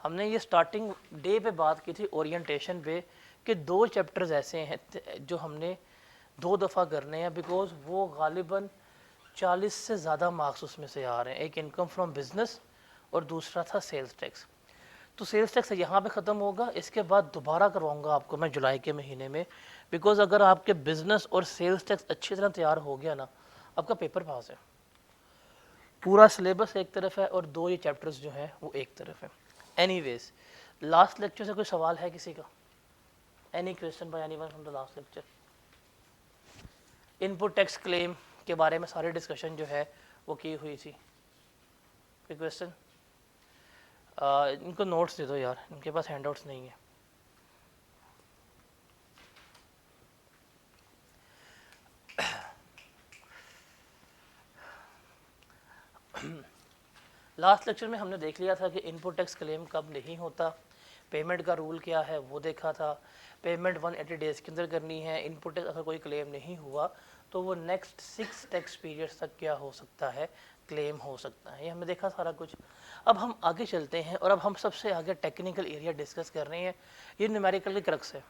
हमने ये starting day पे बात की थी ओरिएंटेशन पे कि 2 चैप्टर्स ऐसे हैं जो हमने 2 दफ़ा करने हैं, बिकॉज वो गालिबन 40 से ज़्यादा मार्क्स उसमें से आ रहे हैं। एक इनकम फ्रॉम बिजनेस और दूसरा था सेल्स टैक्स। तो सेल्स टैक्स यहाँ पे ख़त्म होगा, इसके बाद दोबारा करवाऊँगा आपको मैं जुलाई के महीने में, बिकॉज अगर आपके बिजनेस और सेल्स टैक्स अच्छी तरह तैयार हो गया ना, आपका पेपर पास है। पूरा सिलेबस एक तरफ है और 2 ये चैप्टर्स जो हैं वो एक तरफ है। एनीवेज, लास्ट लेक्चर से कोई सवाल है किसी का? Any question by anyone from the last lecture? Input tax claim के बारे में सारी डिस्कशन जो है वो की हुई थी। कोई क्वेश्चन? इनको नोट्स दे दो यार, इनके पास हैंडआउट्स नहीं है। लास्ट लेक्चर में हमने देख लिया था कि इनपुट टैक्स क्लेम कब नहीं होता, पेमेंट का रूल क्या है वो देखा था। पेमेंट 180 डेज़ के अंदर करनी है। इनपुट टैक्स अगर कोई क्लेम नहीं हुआ तो वो नेक्स्ट 6 टैक्स पीरियड्स तक क्या हो सकता है, क्लेम हो सकता है। ये हमने देखा सारा कुछ। अब हम आगे चलते हैं और अब हम सबसे आगे टेक्निकल एरिया डिस्कस कर रहे हैं। ये न्यूमेरिकल की क्रक्स है।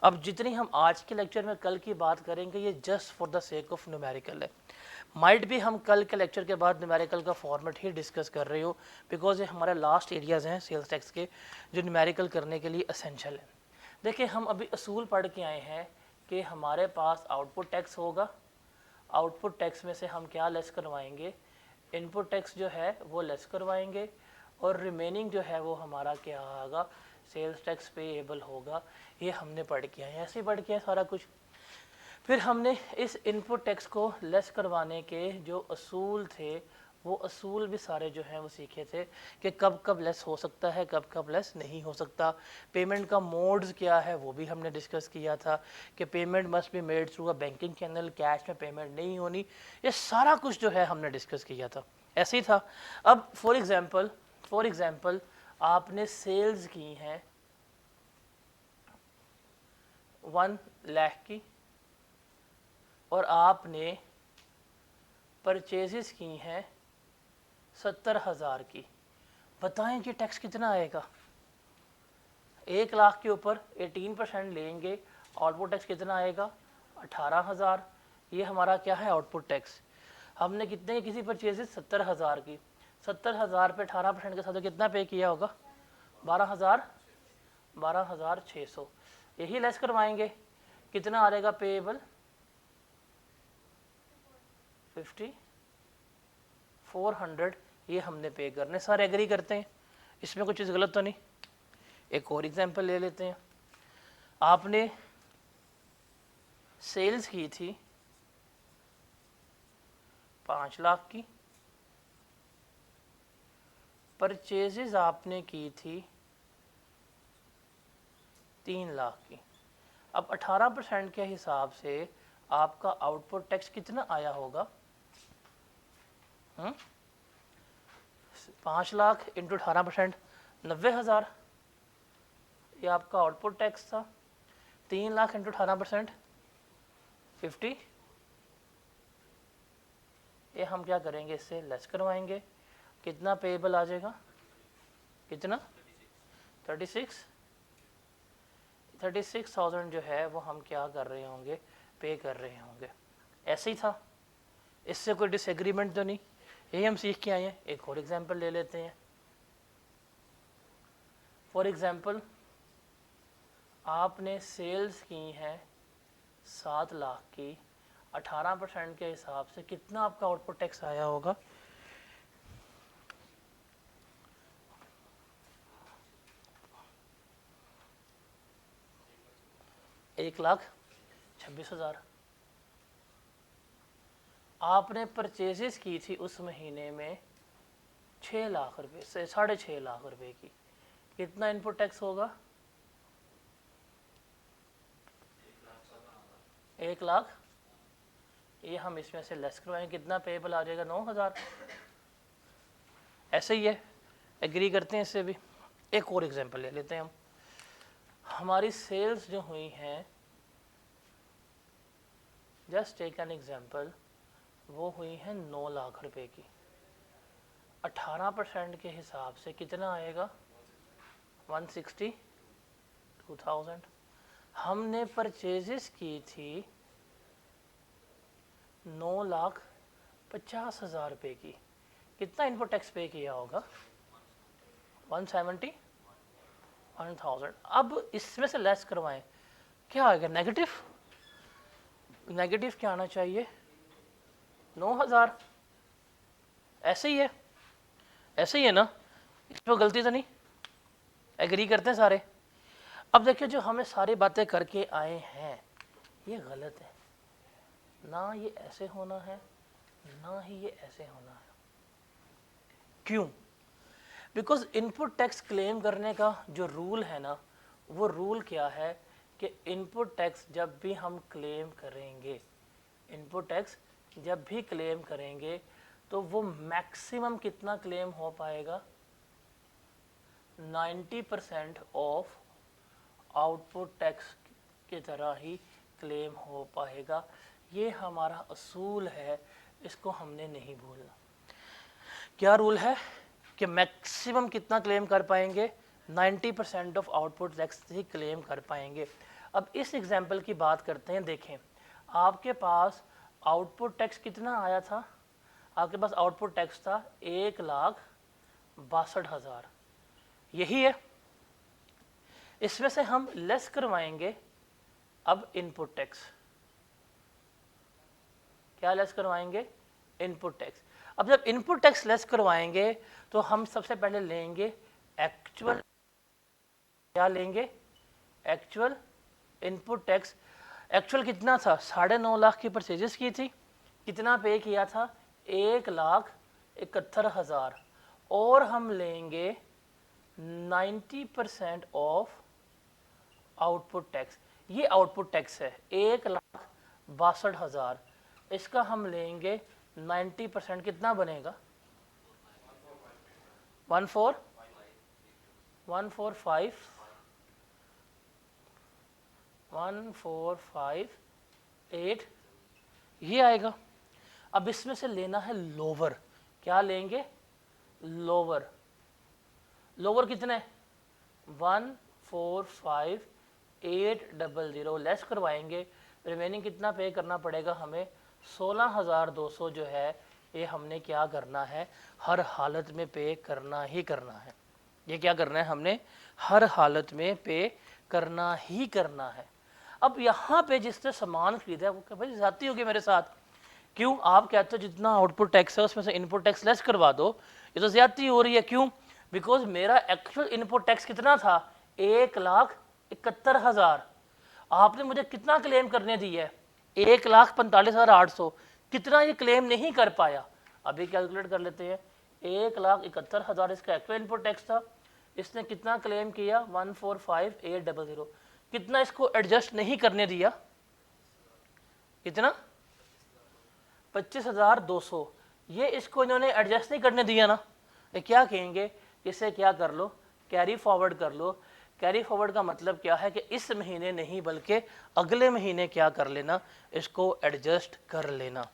अब जितनी हम आज के लेक्चर में कल की बात करेंगे ये just for the sake of numerical है। माइट भी हम कल के लेक्चर के बाद न्यूमेरिकल का फॉर्मेट ही डिस्कस कर रहे हो, बिकॉज ये हमारे लास्ट एरियाज़ हैं सेल्स टैक्स के जो न्यूमेरिकल करने के लिए असेंशियल है। देखिए, हम अभी असूल पढ़ के आए हैं कि हमारे पास आउटपुट टैक्स होगा। आउटपुट टैक्स में से हम क्या लेस करवाएंगे, इनपुट टैक्स जो है वो लेस करवाएंगे, और रिमेनिंग जो है वो हमारा क्या आएगा, सेल्स टैक्स पेएबल होगा। ये हमने पढ़ के आए हैं, ऐसे ही पढ़ के आए सारा कुछ। फिर हमने इस इनपुट टैक्स को लेस करवाने के जो असूल थे वो असूल भी सारे जो हैं वो सीखे थे कि कब कब लेस हो सकता है, कब कब लेस नहीं हो सकता। पेमेंट का मोड्स क्या है वो भी हमने डिस्कस किया था कि payment must be made through a banking channel, cash में पेमेंट नहीं होनी। ये सारा कुछ जो है हमने डिस्कस किया था, ऐसे ही था। अब फॉर एग्जाम्पल आपने सेल्स की हैं 1 लाख की और आपने परचेजेस की हैं 70,000 की। बताएं कि टैक्स कितना आएगा? 1 लाख के ऊपर 18% लेंगे, आउटपुट टैक्स कितना आएगा? 18,000। ये हमारा क्या है, आउटपुट टैक्स। हमने कितने किसी परचेजेस 70,000 की, 70,000 पे 18% के साथ कितना पे किया होगा? 12,600। यही लेस करवाएंगे, कितना आ जाएगा पेएबल? 5400। ये हमने पे करने, सारे एग्री करते हैं, इसमें कुछ चीज़ गलत तो नहीं। एक और एग्जांपल ले लेते हैं। आपने सेल्स की थी 5 लाख की, परचेजेस आपने की थी 3 लाख की। अब 18% के हिसाब से आपका आउटपुट टैक्स कितना आया होगा? 5 लाख इंटू 18%, 90,000। ये आपका आउटपुट टैक्स था। 3 लाख इंटू 18%, 50। ये हम क्या करेंगे, इससे लेस करवाएंगे। कितना पेएबल आ जाएगा? कितना? 36,000 जो है वो हम क्या कर रहे होंगे, पे कर रहे होंगे। ऐसे ही था, इससे कोई डिसएग्रीमेंट तो नहीं, यही हम सीख के आए हैं। एक और एग्जांपल ले लेते हैं। फॉर एग्जांपल आपने सेल्स की हैं 7 लाख की, 18% के हिसाब से कितना आपका आउटपुट टैक्स आया होगा? 1,26,000। आपने परचेजेस की थी उस महीने में 6 लाख रुपए से 6.5 लाख रुपए की, कितना इनपुट टैक्स होगा? 1 लाख। ये हम इसमें से लेस करवाएंगे, कितना पेएबल आ जाएगा? 9,000। ऐसे ही है, एग्री करते हैं इससे भी। एक और एग्जांपल ले लेते हैं हम। हमारी सेल्स जो हुई हैं, जस्ट टेक एन एग्जांपल, वो हुई हैं 9 लाख रुपए की। 18% के हिसाब से कितना आएगा? 162,000। हमने परचेजेस की थी 9,50,000 रुपये की। कितना इनपुट टैक्स पे किया होगा? 171,000। अब इसमें से लेस करवाएं, क्या आएगा? नेगेटिव। नेगेटिव क्या आना चाहिए? 9,000। ऐसे ही है, ऐसे ही है ना? इसमें गलती तो नहीं? एग्री करते हैं सारे? अब देखिए, जो हमें सारी बातें करके आए हैं ये गलत है। ना ये ऐसे होना है, ना ही ये ऐसे होना है। क्यों? बिकॉज इनपुट टैक्स क्लेम करने का जो रूल है ना, वो रूल क्या है कि इनपुट टैक्स जब भी हम क्लेम करेंगे, इनपुट टैक्स जब भी क्लेम करेंगे तो वो मैक्सिमम कितना क्लेम हो पाएगा? 90% ऑफ आउटपुट टैक्स की तरह ही क्लेम हो पाएगा। ये हमारा असूल है, इसको हमने नहीं भूलना। क्या रूल है कि मैक्सिमम कितना क्लेम कर पाएंगे? 90% of output tax he claim कर पाएंगे। अब इस एग्जांपल की बात करते हैं। देखें, आपके पास आउटपुट टैक्स कितना आया था? आपके पास आउटपुट टैक्स था 1,62,000। यही है। इसमें से हम लेस करवाएंगे अब इनपुट टैक्स। क्या लेस करवाएंगे? Input tax. अब जब इनपुट टैक्स लेस करवाएंगे तो हम सबसे पहले लेंगे एक्चुअल। क्या लेंगे? Actual input tax. एक्चुअल कितना था? 9.5 लाख की परचेजेस की थी। कितना पे किया था? 1,71,000। और हम लेंगे 90% ऑफ आउटपुट टैक्स। ये आउटपुट टैक्स है 1,62,000। इसका हम लेंगे 90%। कितना बनेगा? 1,458 ये आएगा। अब इसमें से लेना है लोअर। क्या लेंगे? लोअर। लोअर कितने? 1,45800 लेस करवाएंगे। रिमेनिंग कितना पे करना पड़ेगा हमें? 16,200 जो है ये हमने क्या करना है? हर हालत में पे करना ही करना है। ये क्या करना है? हमने हर हालत में पे करना ही करना है। अब यहाँ पे जिसने सामान खरीदा वो क्या भाई जाती होगी मेरे साथ? क्यों? आप कहते हो जितना आउटपुट टैक्स है उसमें से इनपुट टैक्स लेस करवा दो, ये तो ज्यादती हो रही है। क्यों? बिकॉज मेरा एक्चुअल इनपुट टैक्स कितना था? 1,71,000। आपने मुझे कितना क्लेम करने दी है? 1,45,800। कितना ये क्लेम नहीं कर पाया? अभी कैलकुलेट कर लेते हैं। 1,71,000 इसका एक्चुअल इनपुट टैक्स था। इसने कितना क्लेम किया? 1,45800। कितना इसको एडजस्ट नहीं करने दिया? कितना? 25,200। ये इसको इन्होंने एडजस्ट नहीं करने दिया ना। ये क्या कहेंगे? इसे क्या कर लो? कैरी फॉरवर्ड कर लो। कैरी फॉरवर्ड का मतलब क्या है कि इस महीने नहीं बल्कि अगले महीने क्या कर लेना? इसको एडजस्ट कर लेना।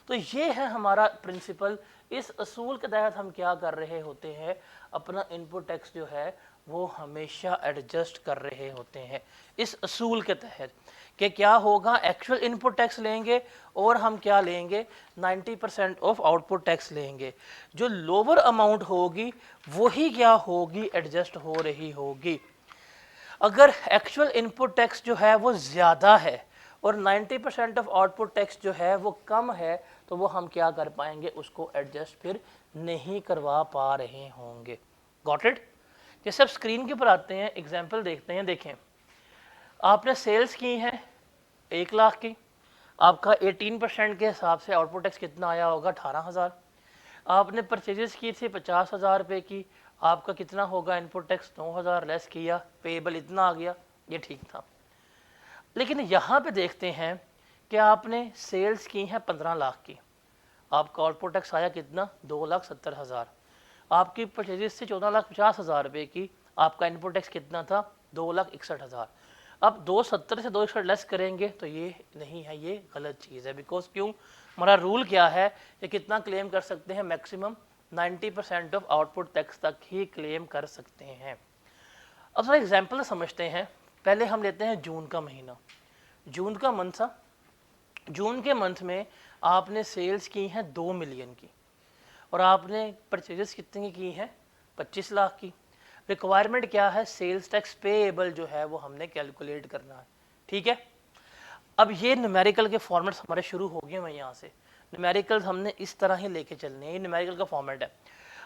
तो ये है हमारा प्रिंसिपल। इस असूल के तहत हम क्या कर रहे होते हैं? अपना इनपुट टैक्स जो है वो हमेशा एडजस्ट कर रहे होते हैं इस असूल के तहत कि क्या होगा? एक्चुअल इनपुट टैक्स लेंगे और हम क्या लेंगे? 90% ऑफ आउटपुट टैक्स लेंगे। जो लोअर अमाउंट होगी वही क्या होगी? एडजस्ट हो रही होगी। अगर एक्चुअल इनपुट टैक्स जो है वो ज़्यादा है और 90% ऑफ आउटपुट टैक्स जो है वो कम है तो वो हम क्या कर पाएंगे? उसको एडजस्ट फिर नहीं करवा पा रहे होंगे। Got it? जैसे अब स्क्रीन के ऊपर आते हैं, एग्जाम्पल देखते हैं। देखें, आपने सेल्स की हैं 1 लाख की। आपका 18% के हिसाब से आउटपुट टैक्स कितना आया होगा? 18,000। आपने परचेजेस की थी 50,000 रुपये की। आपका कितना होगा इनपुट टैक्स? 9,000 लेस किया, पेएबल इतना आ गया। ये ठीक था। लेकिन यहाँ पे देखते हैं कि आपने सेल्स की हैं 15 लाख की। आपका आउटपुट टैक्स आया कितना? 2,70,000। आपकी परचेजेस थी 14,50,000 रुपये की। आपका इनपुट टैक्स कितना था? 2,61,000। अब 270 से 261 लेस करेंगे तो ये नहीं है, ये गलत चीज़ है। बिकॉज क्यों? हमारा रूल क्या है कि कितना क्लेम कर सकते हैं? मैक्सिमम 90% ऑफ आउटपुट टैक्स तक ही क्लेम कर सकते हैं। अब थोड़ा एग्जाम्पल समझते हैं। पहले हम लेते हैं जून का महीना। जून का मंथ था। जून के मंथ में आपने सेल्स की हैं 2 मिलियन की और आपने परचेजेस कितने की हैं 25 लाख की। रिक्वायरमेंट क्या है, सेल्स टैक्स पेएबल जो है वो हमने कैलकुलेट करना है। ठीक है, अब ये न्यूमेरिकल के फॉर्मेट्स हमारे शुरू हो गए हैं। यहाँ से न्यूमेरिकल हमने इस तरह ही लेके चलने हैं, ये न्यूमेरिकल का फॉर्मेट है।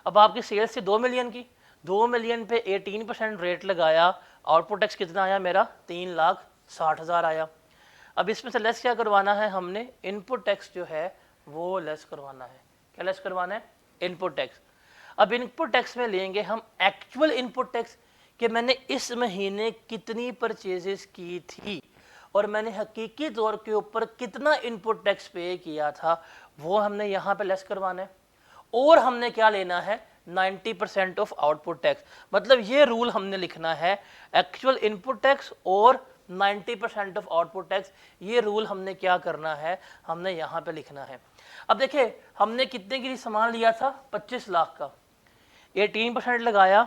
अब आपकी सेल्स थी 2 मिलियन की, 2 मिलियन पे 18% रेट लगाया, आउटपुट टैक्स कितना आया मेरा 3,60,000 आया। अब इसमें से लेस क्या करवाना है हमने, इनपुट टैक्स जो है वो लेस करवाना है। क्या लेस करवाना है, इनपुट टैक्स। अब इनपुट टैक्स में लेंगे हम एक्चुअल इनपुट टैक्स कि मैंने इस महीने कितनी परचेजेस की थी और मैंने हकीकी तौर के ऊपर कितना इनपुट टैक्स पे किया था, वो हमने यहाँ पे लेस करवाना है। और हमने क्या लेना है 90% ऑफ आउटपुट टैक्स। मतलब ये रूल हमने लिखना है, एक्चुअल इनपुट टैक्स और 90% ऑफ आउटपुट टैक्स। ये रूल हमने क्या करना है, हमने यहाँ पे लिखना है। अब देखिए हमने कितने के लिए सामान लिया था 25 लाख का, 18% लगाया,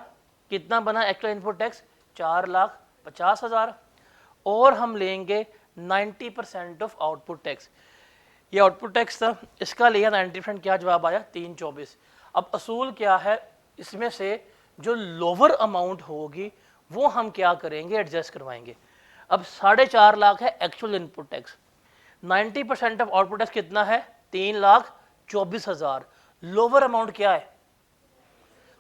कितना बना एक्चुअल इनपुट टैक्स 4,50,000। और हम लेंगे 90% ऑफ आउटपुट टैक्स। ये आउटपुट टैक्स था, इसका लिया 90%, क्या जवाब आया 324। अब असूल क्या है, इसमें से जो लोअर अमाउंट होगी वो हम क्या करेंगे, एडजस्ट करवाएंगे। अब 4.5 लाख है actual input tax, 90% of output tax कितना है 3,24,000। लोअर अमाउंट क्या है,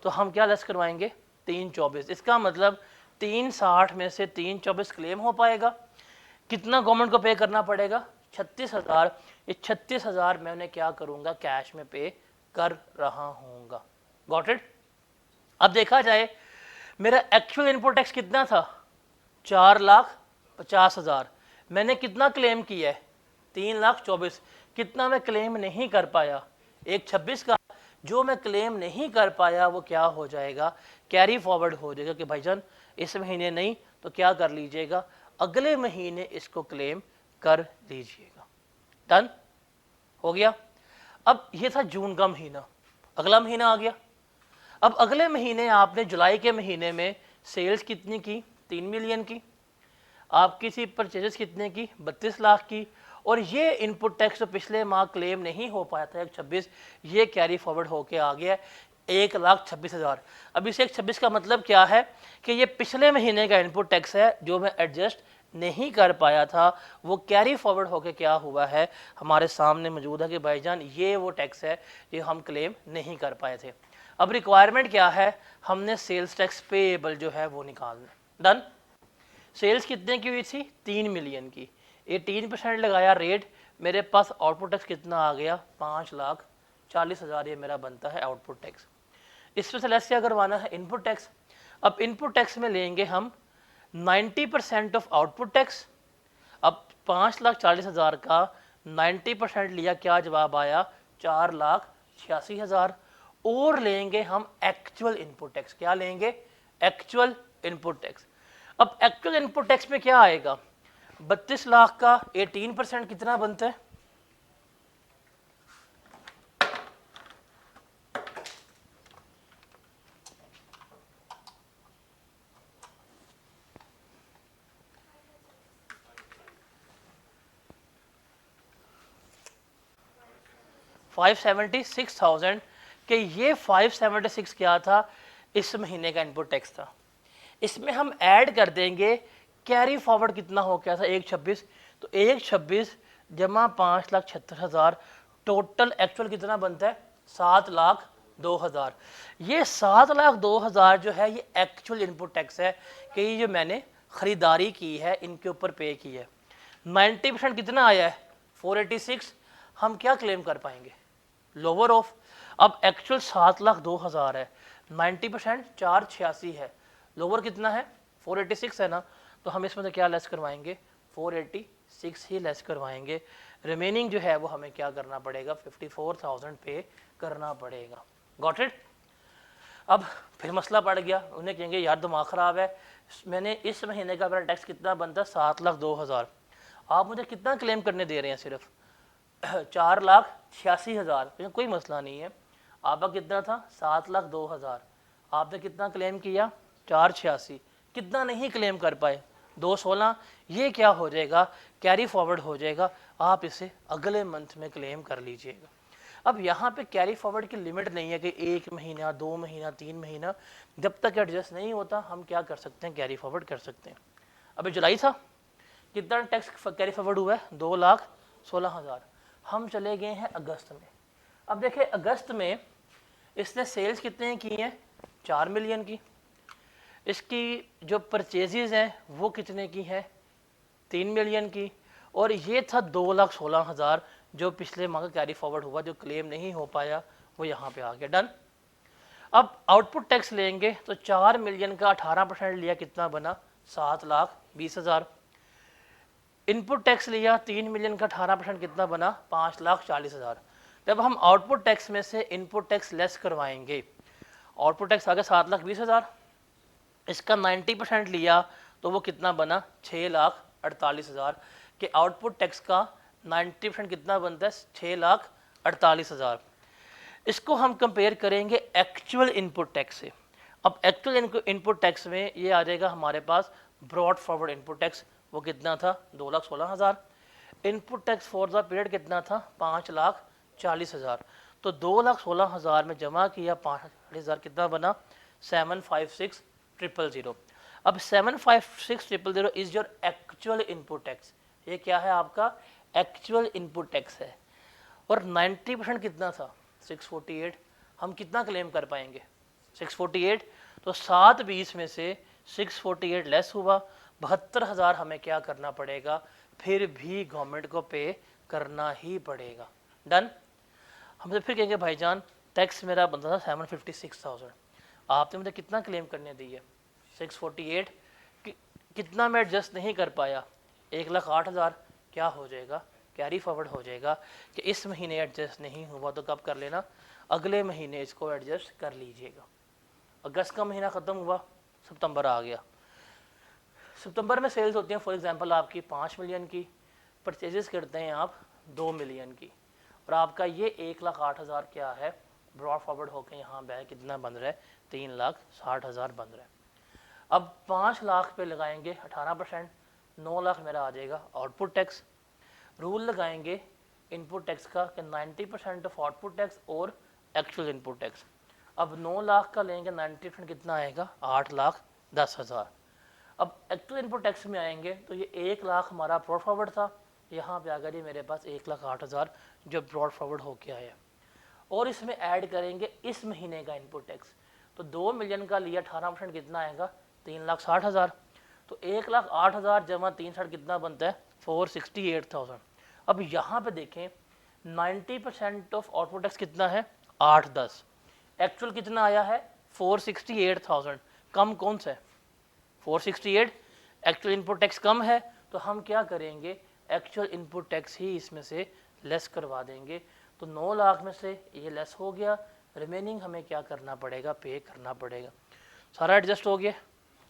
तो हम क्या लेस करवाएंगे 324। इसका मतलब 360 में से 324 क्लेम हो पाएगा। कितना गवर्नमेंट को पे करना पड़ेगा 36,000। ये 36,000 मैं उन्हें क्या करूंगा, कैश में पे कर रहा हूँगा। Got it. अब देखा जाए मेरा एक्चुअल इनपुट टैक्स कितना था 4,50,000। मैंने कितना क्लेम किया है 3,24,000। कितना मैं क्लेम नहीं कर पाया, 126 का जो मैं क्लेम नहीं कर पाया वो क्या हो जाएगा, कैरी फॉरवर्ड हो जाएगा कि भाईजान इस महीने नहीं तो क्या कर लीजिएगा, अगले महीने इसको क्लेम कर लीजिएगा। डन हो गया। अब ये था जून का महीना, अगला महीना आ गया। अब अगले महीने आपने जुलाई के महीने में सेल्स कितनी की 3 मिलियन की, आपकी थी परचेजेस कितने की 32 लाख की, और ये इनपुट टैक्स तो पिछले माह क्लेम नहीं हो पाया था 126, ये कैरी फॉरवर्ड होके आ गया 1,26,000। अब इस 126 का मतलब क्या है कि ये पिछले महीने का इनपुट टैक्स है जो मैं एडजस्ट नहीं कर पाया था, वो कैरी फॉरवर्ड होके क्या हुआ है हमारे सामने मौजूद है कि भाईजान ये वो टैक्स है जो हम क्लेम नहीं कर पाए थे। अब रिक्वायरमेंट क्या है, हमने सेल्स टैक्स पेएबल जो है वो निकालना। डन। सेल्स कितने की हुई थी 3 मिलियन की, 18% लगाया रेट, मेरे पास आउटपुट टैक्स कितना आ गया 5,40,000। ये मेरा बनता है आउटपुट टैक्स। इसमें से लेस क्या करवाना है इनपुट टैक्स। अब इनपुट टैक्स में लेंगे हम 90% ऑफ आउटपुट टैक्स। अब 5,40,000 का 90% लिया, क्या जवाब आया 4,86,000। और लेंगे हम एक्चुअल इनपुट टैक्स। क्या लेंगे, एक्चुअल इनपुट टैक्स। अब एक्चुअल इनपुट टैक्स में क्या आएगा, 32 लाख का 18% कितना बनता है 576,000 कि ये 576 क्या था, इस महीने का इनपुट टैक्स था। इसमें हम ऐड कर देंगे कैरी फॉरवर्ड कितना हो गया था 126, तो 126 जमा 5,76,000, टोटल एक्चुअल कितना बनता है 7,02,000। ये 7,02,000 जो है ये एक्चुअल इनपुट टैक्स है कि ये जो मैंने ख़रीदारी की है इनके ऊपर पे की है। 90% कितना आया है 486, हम क्या क्लेम कर पाएंगे, लोअर ऑफ। अब एक्चुअल 7,02,000 है, 90% 486 है, लोअर कितना है 486 है ना, तो हम इसमें से क्या लेस करवाएंगे 486 ही लेस करवाएंगे। रिमेनिंग जो है वो हमें क्या करना पड़ेगा 54,000 पे करना पड़ेगा। Got it. अब फिर मसला पड़ गया, उन्हें कहेंगे यार दिमाग ख़राब है, मैंने इस महीने का मेरा टैक्स कितना बनता है 7,02,000, आप मुझे कितना क्लेम करने दे रहे हैं सिर्फ 4,86,000। कोई मसला नहीं है, आपका कितना था 7,02,000, आपने कितना क्लेम किया 486, कितना नहीं क्लेम कर पाए, 216, ये क्या हो जाएगा, कैरी फॉरवर्ड हो जाएगा, आप इसे अगले मंथ में क्लेम कर लीजिएगा। अब यहाँ पे कैरी फॉरवर्ड की लिमिट नहीं है कि 1 महीना, 2 महीना, 3 महीना, जब तक एडजस्ट नहीं होता हम क्या कर सकते हैं, कैरी फॉरवर्ड कर सकते हैं। अभी जुलाई था, कितना टैक्स कैरी फॉरवर्ड हुआ है, 2,16,000। हम चले गए हैं अगस्त में। अब देखिए अगस्त में इसने सेल्स कितने की हैं, 4 मिलियन की। इसकी जो परचेजेज हैं वो कितने की हैं, 3 मिलियन की। और ये था 2,16,000 जो पिछले माह का कैरी फॉरवर्ड हुआ, जो क्लेम नहीं हो पाया वो यहाँ पे आ गया, डन। अब आउटपुट टैक्स लेंगे तो 4 मिलियन का 18% लिया, कितना बना, 7,20,000। इनपुट टैक्स लिया 3 मिलियन का 18%, कितना बना, 5,40,000। जब हम आउटपुट टैक्स में से इनपुट टैक्स लेस करवाएंगे, आउटपुट टैक्स आ गया 7,20,000, इसका 90% लिया तो वो कितना बना, 6,48,000 के आउटपुट टैक्स का 90% कितना बनता है, 6,48,000। इसको हम कंपेयर करेंगे एक्चुअल इनपुट टैक्स से। अब एक्चुअल इनपुट टैक्स में ये आ जाएगा हमारे पास ब्रॉड फॉरवर्ड इनपुट टैक्स, वो कितना था, 2,16,000। Input tax for the period कितना था, 5,40,000। तो 2,16,000 में जमा किया 5,40,000, कितना बना, 756,000। अब 756,000 is your actual input tax. ये क्या है, आपका एक्चुअल इनपुट टैक्स है। और 90% कितना था, 648। हम कितना क्लेम कर पाएंगे, 648। तो 720 में से 648 लेस हुआ, 72,000 हमें क्या करना पड़ेगा, फिर भी गवर्नमेंट को पे करना ही पड़ेगा, डन। हमसे फिर कहेंगे भाईजान टैक्स मेरा बनता था 756,000, आपने मुझे कितना क्लेम करने दी है, 648, कितना मैं एडजस्ट नहीं कर पाया, 1,08,000। क्या हो जाएगा, कैरी फॉरवर्ड हो जाएगा कि इस महीने एडजस्ट नहीं हुआ तो कब कर लेना, अगले महीने इसको एडजस्ट कर लीजिएगा। अगस्त का महीना ख़त्म हुआ, सितंबर आ गया। सितंबर में सेल्स होती हैं फॉर एग्जांपल आपकी 5 मिलियन की, परचेजेस करते हैं आप 2 मिलियन की, और आपका ये 1,08,000 क्या है, ब्रॉड फॉरवर्ड होकर यहाँ बैग कितना बन रहा है, 3,60,000 बन रहा है। अब 5 लाख पे लगाएंगे 18%, 9 लाख मेरा आ जाएगा आउटपुट टैक्स। रूल लगाएंगे इनपुट टैक्स का कि 90% ऑफ आउटपुट टैक्स और एक्चुअल इनपुट टैक्स। अब 9 लाख का लेंगे 90% कितना आएगा, 8,10,000। अब एक्चुअल इनपुट टैक्स में आएंगे तो ये 1 लाख हमारा ब्रॉड फॉरवर्ड था, यहाँ पे आ गया जी मेरे पास 1,08,000 जो ब्रॉड फॉरवर्ड होके आया। और इसमें ऐड करेंगे इस महीने का इनपुट टैक्स, तो 2 मिलियन का लिया 18% कितना आएगा, 3,60,000। तो 1,08,000 जमा 360 कितना बनता है, 468,000। अब यहाँ पे देखें 90% ऑफ आउटपुट टैक्स कितना है, 810। एक्चुअल कितना आया है, 468,000। कम कौन सा है, 468। एक्चुअल इनपुट टैक्स कम है तो हम क्या करेंगे, एक्चुअल इनपुट टैक्स ही इसमें से लेस करवा देंगे। तो 9 लाख में से ये लेस हो गया, रिमेनिंग हमें क्या करना पड़ेगा, पे करना पड़ेगा। सारा एडजस्ट हो गया,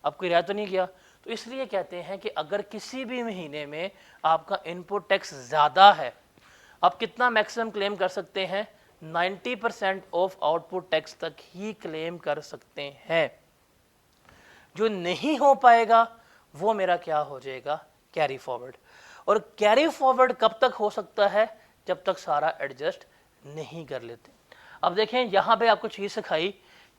अब कोई रह तो नहीं गया। तो इसलिए कहते हैं कि अगर किसी भी महीने में आपका इनपुट टैक्स ज़्यादा है, आप कितना मैक्सिमम क्लेम कर सकते हैं, 90% ऑफ आउटपुट टैक्स तक ही क्लेम कर सकते हैं। जो नहीं हो पाएगा वो मेरा क्या हो जाएगा, कैरी फॉरवर्ड। और कैरी फॉरवर्ड कब तक हो सकता है, जब तक सारा एडजस्ट नहीं कर लेते। अब देखें यहाँ पे आपको चीज़ सिखाई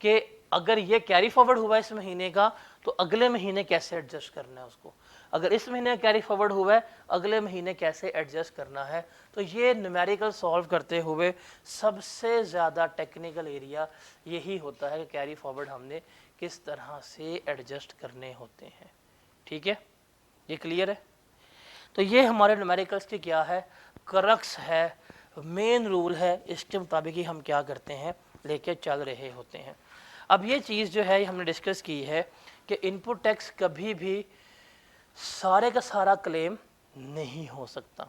कि अगर ये कैरी फॉरवर्ड हुआ इस महीने का तो अगले महीने कैसे एडजस्ट करना है उसको, अगर इस महीने कैरी फॉरवर्ड हुआ है अगले महीने कैसे एडजस्ट करना है। तो ये न्यूमेरिकल सॉल्व करते हुए सबसे ज़्यादा टेक्निकल एरिया यही होता है कि कैरी फॉरवर्ड हमने किस तरह से एडजस्ट करने होते हैं। ठीक है, ये क्लियर है। तो ये हमारे न्यूमेरिकल्स की क्या है, क्रक्स है, मेन रूल है, इसके मुताबिक ही हम क्या करते हैं, लेके चल रहे होते हैं। अब ये चीज़ जो है हमने डिस्कस की है कि इनपुट टैक्स कभी भी सारे का सारा क्लेम नहीं हो सकता,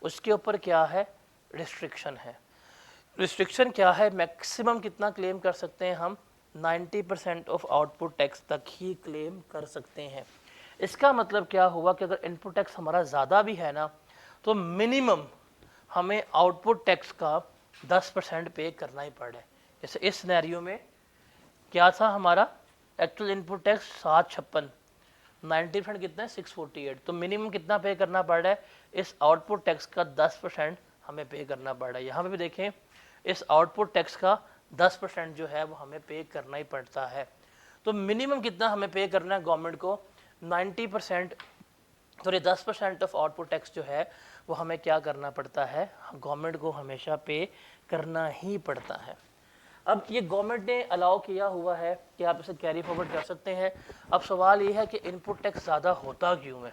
उसके ऊपर क्या है, रिस्ट्रिक्शन है। रिस्ट्रिक्शन क्या है, मैक्सिमम कितना क्लेम कर सकते हैं हम, 90% ऑफ आउटपुट टैक्स तक ही क्लेम कर सकते हैं। इसका मतलब क्या हुआ कि अगर इनपुट टैक्स हमारा ज़्यादा भी है ना तो मिनिमम हमें आउटपुट टैक्स का 10% पे करना ही पड़े। जैसे इस सिनेरियो में क्या था हमारा, एक्चुअल इनपुट टैक्स 756, 90% कितना है 648, तो मिनिमम कितना पे करना पड़ रहा है, इस आउटपुट टैक्स का 10% हमें पे करना पड़ रहा है। यहाँ पे भी देखें इस आउटपुट टैक्स का 10% जो है वो हमें पे करना ही पड़ता है। तो मिनिमम कितना हमें पे करना है गवर्नमेंट को, 90%, तो ये 10% ऑफ आउटपुट टैक्स जो है वो हमें क्या करना पड़ता है, गवर्नमेंट को हमेशा पे करना ही पड़ता है। अब ये गवर्नमेंट ने अलाउ किया हुआ है कि आप इसे कैरी फॉरवर्ड कर सकते हैं। अब सवाल ये है कि इनपुट टैक्स ज़्यादा होता क्यों है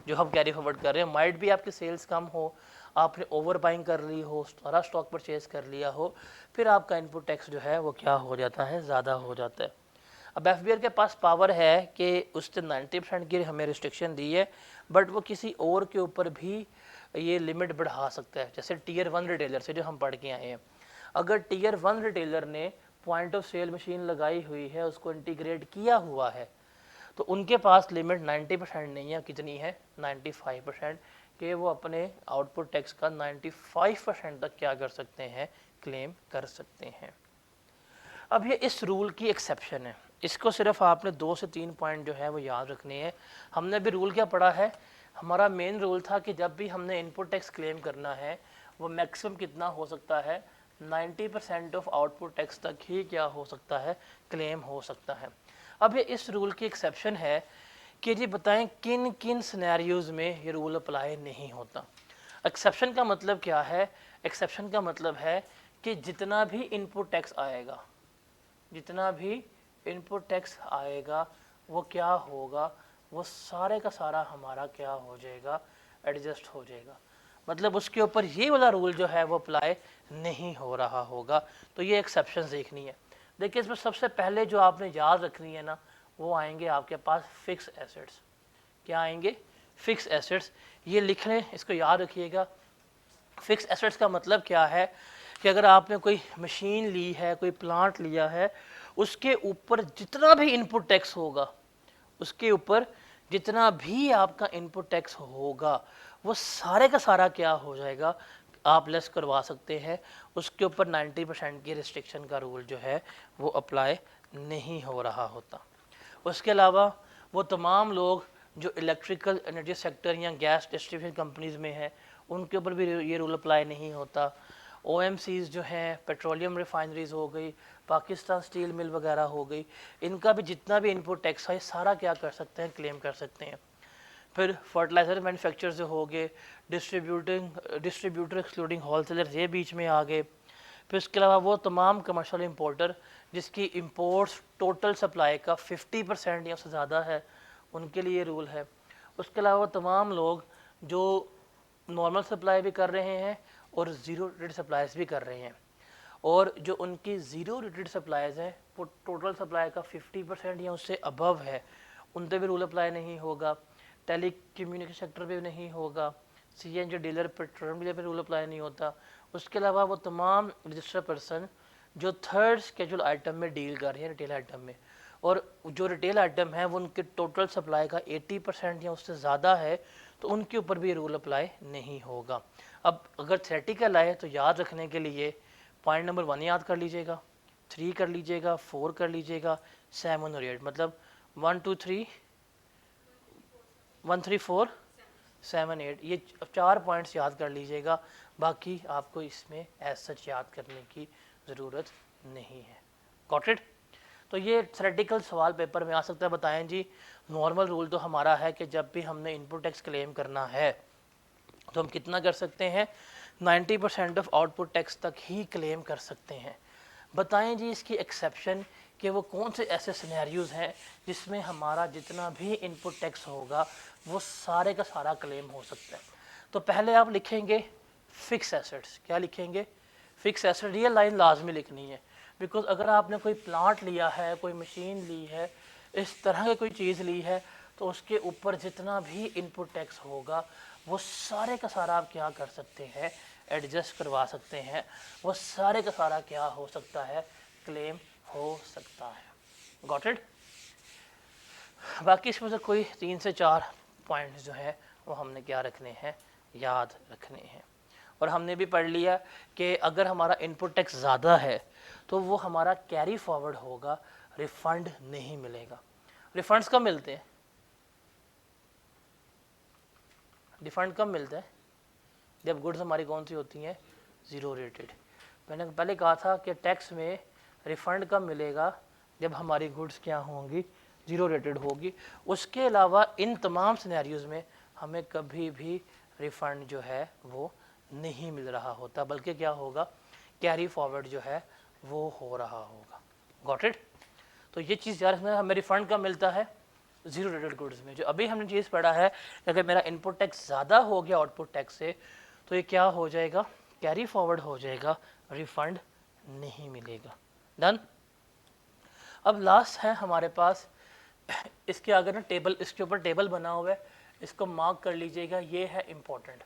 जो हम कैरी फॉरवर्ड कर रहे हैं। माइट भी आपकी सेल्स कम हो, आपने ओवर बाइंग कर ली हो, सारा स्टॉक परचेज कर लिया हो, फिर आपका इनपुट टैक्स जो है वो क्या हो जाता है, ज़्यादा हो जाता है। अब एफबीआई के पास पावर है कि उसने 90% की हमें रिस्ट्रिक्शन दी है, बट वो किसी और के ऊपर भी ये लिमिट बढ़ा सकता है। जैसे टियर 1 रिटेलर से जो हम पढ़ के आए हैं, अगर टियर 1 रिटेलर ने पॉइंट ऑफ सेल मशीन लगाई हुई है, उसको इंटीग्रेट किया हुआ है, तो उनके पास लिमिट 90% नहीं है, कितनी है 95%, कि वो अपने आउटपुट टैक्स का 95% तक क्या कर सकते हैं, क्लेम कर सकते हैं। अब ये इस रूल की एक्सेप्शन है, इसको सिर्फ आपने 2 से 3 पॉइंट जो है वो याद रखने हैं। हमने भी रूल क्या पढ़ा है, हमारा मेन रूल था कि जब भी हमने इनपुट टैक्स क्लेम करना है वो मैक्सिमम कितना हो सकता है, 90% ऑफ आउटपुट टैक्स तक ही क्या हो सकता है, क्लेम हो सकता है। अब ये इस रूल की एक्सेप्शन है कि जी बताएं किन किन सिनेरियोज में ये रूल अप्लाई नहीं होता। एक्सेप्शन का मतलब क्या है, एक्सेप्शन का मतलब है कि जितना भी इनपुट टैक्स आएगा, जितना भी इनपुट टैक्स आएगा वो क्या होगा, वो सारे का सारा हमारा क्या हो जाएगा, एडजस्ट हो जाएगा। मतलब उसके ऊपर ये वाला रूल जो है वो अप्लाई नहीं हो रहा होगा। तो ये एक्सेप्शन देखनी है। देखिए इसमें सबसे पहले जो आपने याद रखनी है ना, वो आएंगे आपके पास फिक्स एसेट्स। क्या आएंगे, फिक्स एसेट्स। ये लिख लें, इसको याद रखिएगा। फिक्स एसेट्स का मतलब क्या है कि अगर आपने कोई मशीन ली है, कोई प्लांट लिया है, उसके ऊपर जितना भी इनपुट टैक्स होगा, उसके ऊपर जितना भी आपका इनपुट टैक्स होगा वो सारे का सारा क्या हो जाएगा, आप लेस करवा सकते हैं। उसके ऊपर 90% की रिस्ट्रिक्शन का रूल जो है वो अप्लाई नहीं हो रहा होता। उसके अलावा वो तमाम लोग जो इलेक्ट्रिकल एनर्जी सेक्टर या गैस डिस्ट्रीब्यूशन कंपनीज़ में हैं, उनके ऊपर भी ये रूल अप्लाई नहीं होता। OMCs जो हैं, पेट्रोलियम रिफाइनरीज हो गई, पाकिस्तान स्टील मिल वगैरह हो गई, इनका भी जितना भी इनपुट टैक्स है सारा क्या कर सकते हैं, क्लेम कर सकते हैं। फिर फर्टिलाइज़र मैन्युफैक्चरर जो हो गए, डिस्ट्रीब्यूटर एक्सक्लूडिंग होलसेलर, ये बीच में आ गए। फिर उसके अलावा वो तमाम कमर्शियल इंपोर्टर जिसकी इंपोर्ट्स टोटल सप्लाई का 50% या उससे ज़्यादा है, उनके लिए रूल है। उसके अलावा तमाम लोग जो नॉर्मल सप्लाई भी कर रहे हैं और ज़ीरो रेटेड सप्लाईज भी कर रहे हैं, और जो उनकी ज़ीरो रेटेड सप्लाईज हैं वो टोटल सप्लाई का 50% या उससे अबव है, उन पर भी रूल अप्लाई नहीं होगा। टेली कम्युनिकेशन सेक्टर पे नहीं होगा। CNG डीलर, पेट्रोलियम डीलर पे रूल अप्लाई नहीं होता। उसके अलावा वो तमाम रजिस्टर्ड पर्सन जो थर्ड स्केजुअल आइटम में डील कर रहे हैं, रिटेल आइटम में, और जो रिटेल आइटम है वो उनके टोटल सप्लाई का 80% या उससे ज़्यादा है, तो उनके ऊपर भी रूल अप्लाई नहीं होगा। अब अगर थ्योरेटिकल आए तो याद रखने के लिए पॉइंट नंबर 1 याद कर लीजिएगा, 3 कर लीजिएगा, 4 कर लीजिएगा, 7 और 8, मतलब 1 2 3 1 3 4 7 8, ये 4 पॉइंट्स याद कर लीजिएगा। बाकी आपको इसमें एज सच याद करने की ज़रूरत नहीं है। Got it. तो ये थ्योरेटिकल सवाल पेपर में आ सकता है। बताएं जी, नॉर्मल रूल तो हमारा है कि जब भी हमने इनपुट टैक्स क्लेम करना है तो हम कितना कर सकते हैं, 90% ऑफ आउटपुट टैक्स तक ही क्लेम कर सकते हैं। बताएं जी इसकी एक्सेप्शन कि वो कौन से ऐसे सिनेरियोज हैं जिसमें हमारा जितना भी इनपुट टैक्स होगा वो सारे का सारा क्लेम हो सकता है। तो पहले आप लिखेंगे फिक्स एसेट्स। क्या लिखेंगे, फिक्स एसेट। रियल लाइन लाजमी लिखनी है, बिकॉज अगर आपने कोई प्लांट लिया है, कोई मशीन ली है, इस तरह की कोई चीज़ ली है, तो उसके ऊपर जितना भी इनपुट टैक्स होगा वो सारे का सारा आप क्या कर सकते हैं, एडजस्ट करवा सकते हैं। वो सारे का सारा क्या हो सकता है, क्लेम हो सकता है। Got it. बाकी इसमें से कोई 3 से 4 पॉइंट्स जो है वो हमने क्या रखने हैं, याद रखने हैं। और हमने भी पढ़ लिया कि अगर हमारा इनपुट टैक्स ज़्यादा है तो वो हमारा कैरी फॉरवर्ड होगा, रिफ़ंड नहीं मिलेगा। रिफ़ंड्स कब मिलते हैं, रिफंड कब मिलता है? जब गुड्स हमारी कौन सी होती हैं? Zero rated. मैंने पहले कहा था कि टैक्स में रिफ़ंड कब मिलेगा? जब हमारी गुड्स क्या होंगी? ज़ीरो रेटेड होगी। उसके अलावा इन तमाम सिनेरियोज़ में हमें कभी भी रिफ़ंड जो है वो नहीं मिल रहा होता, बल्कि क्या होगा? कैरी फॉरवर्ड जो है वो हो रहा होगा। Got it? तो ये चीज़ याद रखना, हमें रिफ़ंड कब मिलता है? ज़ीरो रेटेड गुड्स में। जो अभी हमने चीज़ पढ़ा है, अगर मेरा इनपुट टैक्स ज़्यादा हो गया आउटपुट टैक्स से, तो ये क्या हो जाएगा? कैरी फॉरवर्ड हो जाएगा, रिफ़ंड नहीं मिलेगा। डन। अब लास्ट है हमारे पास, इसके आगे ना टेबल, इसके ऊपर टेबल बना हुआ है, इसको मार्क कर लीजिएगा, ये है इम्पोर्टेंट।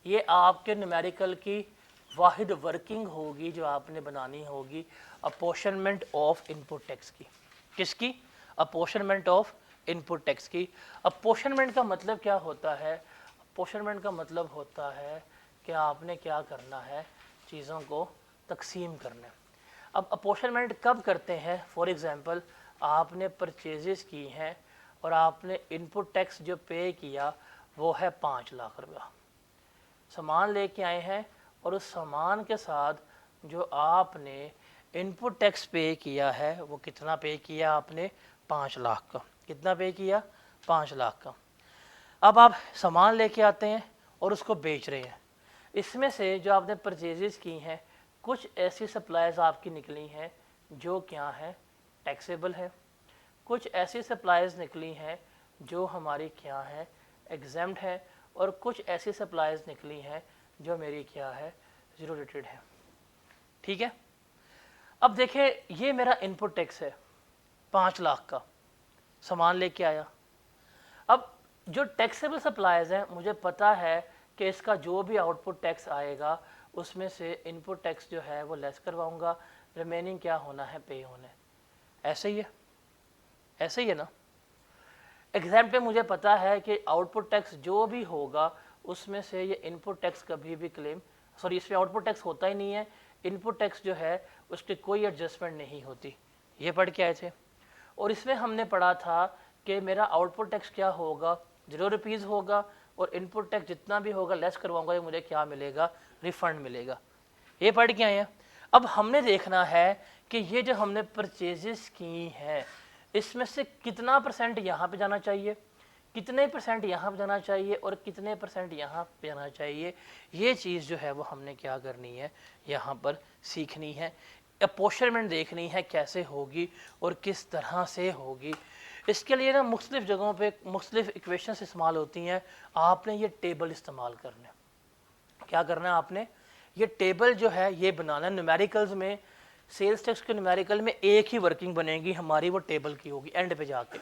ये आपके न्यूमेरिकल की वाहिद वर्किंग होगी जो आपने बनानी होगी अपोर्शनमेंट ऑफ इनपुट टैक्स की। किसकी? अपोर्शनमेंट ऑफ इनपुट टैक्स की। अपोर्शनमेंट का मतलब क्या होता है? अपोर्शनमेंट का मतलब होता है कि आपने क्या करना है, चीज़ों को तकसीम करना है। अब अपोर्शनमेंट कब करते हैं? फॉर एग्ज़ाम्पल, आपने परचेजेस की हैं और आपने इनपुट टैक्स जो पे किया वो है 5 लाख रुपया। सामान लेके आए हैं और उस सामान के साथ जो आपने इनपुट टैक्स पे किया है वो कितना पे किया आपने? 5 लाख का। कितना पे किया? 5 लाख का। अब आप सामान लेके आते हैं और उसको बेच रहे हैं। इसमें से जो आपने परचेजेस की हैं, कुछ ऐसी सप्लाईज आपकी निकली हैं जो क्या है? टैक्सेबल है। कुछ ऐसी सप्लाईज निकली हैं जो हमारी क्या है? एग्जेम्प्ट है। और कुछ ऐसी सप्लाईज निकली हैं जो मेरी क्या है? ज़ीरो रेटेड है। ठीक है। अब देखिए, ये मेरा इनपुट टैक्स है 5 लाख का, सामान लेके आया। अब जो टैक्सेबल सप्लाईज हैं, मुझे पता है कि इसका जो भी आउटपुट टैक्स आएगा उसमें से इनपुट टैक्स जो है वो लेस करवाऊंगा, रिमेनिंग क्या होना है? पे होना है। ऐसे ही है, ऐसे ही है ना। एग्जाम पे मुझे पता है कि आउटपुट टैक्स जो भी होगा उसमें से ये इनपुट टैक्स कभी भी क्लेम, सॉरी, इसमें आउटपुट टैक्स होता ही नहीं है, इनपुट टैक्स जो है उसकी कोई एडजस्टमेंट नहीं होती। ये पढ़ के आए थे। और इसमें हमने पढ़ा था कि मेरा आउटपुट टैक्स क्या होगा? ₹0 होगा, और इनपुट टैक्स जितना भी होगा लेस करवाऊंगा, ये मुझे क्या मिलेगा? रिफंड मिलेगा। ये पढ़ के आए हैं। अब हमने देखना है कि ये जो हमने परचेजेस की हैं इसमें से कितना % यहाँ पे जाना चाहिए, कितने % यहाँ पे जाना चाहिए, और कितने % यहाँ पे जाना चाहिए। ये चीज़ जो है वो हमने क्या करनी है? यहाँ पर सीखनी है। अपोर्शनमेंट देखनी है कैसे होगी और किस तरह से होगी। इसके लिए ना मुख्तलिफ जगहों पे मुख्तलिफ इक्वेशंस इस्तेमाल होती हैं। आपने ये टेबल इस्तेमाल करना है। क्या करना है आपने? ये टेबल जो है ये बनाना है। न्यूमेरिकल्स में, सेल्स टैक्स के न्यूमेरिकल में एक ही वर्किंग बनेगी हमारी, वो टेबल की होगी एंड पे जाके।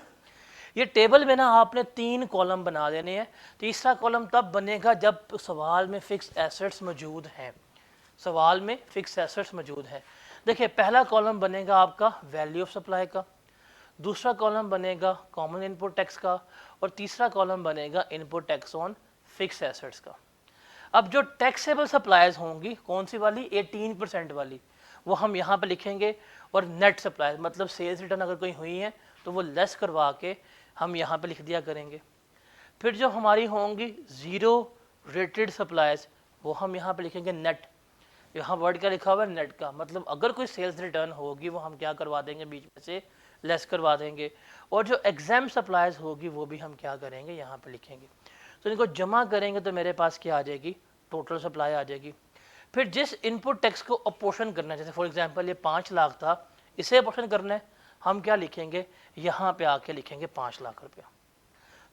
ये टेबल में ना आपने 3 कॉलम बना देने हैं। तीसरा कॉलम तब बनेगा जब सवाल में फिक्स एसेट्स मौजूद हैं। सवाल में फिक्स एसेट्स मौजूद हैं। देखिए, पहला कॉलम बनेगा आपका वैल्यू ऑफ सप्लाई का, दूसरा कॉलम बनेगा कॉमन इनपुट टैक्स का, और तीसरा कॉलम बनेगा input tax on fix assets का। अब जो टैक्सेबल सप्लाईज होंगी, कौन सी वाली? 18% वाली, वो हम यहाँ पे लिखेंगे। और नेट सप्लाईज मतलब सेल्स रिटर्न अगर कोई हुई है तो वो लेस करवा के हम यहाँ पे लिख दिया करेंगे। फिर जो हमारी होंगी ज़ीरो रेटेड सप्लाईज, वो हम यहाँ पे लिखेंगे नेट। यहाँ वर्ड क्या लिखा हुआ है? नेट का। मतलब अगर कोई सेल्स रिटर्न होगी वो हम क्या करवा देंगे? बीच में से लेस करवा देंगे। और जो एग्जाम सप्लाईज होगी वो भी हम क्या करेंगे? यहाँ पे लिखेंगे। तो इनको जमा करेंगे तो मेरे पास क्या आ जाएगी? टोटल सप्लाई आ जाएगी। फिर जिस इनपुट टैक्स को अपोर्शन करना है, जैसे फॉर एग्जांपल ये 5 लाख था, इसे अपोर्शन करना है, हम क्या लिखेंगे? यहाँ पे आके लिखेंगे 5 लाख रुपया।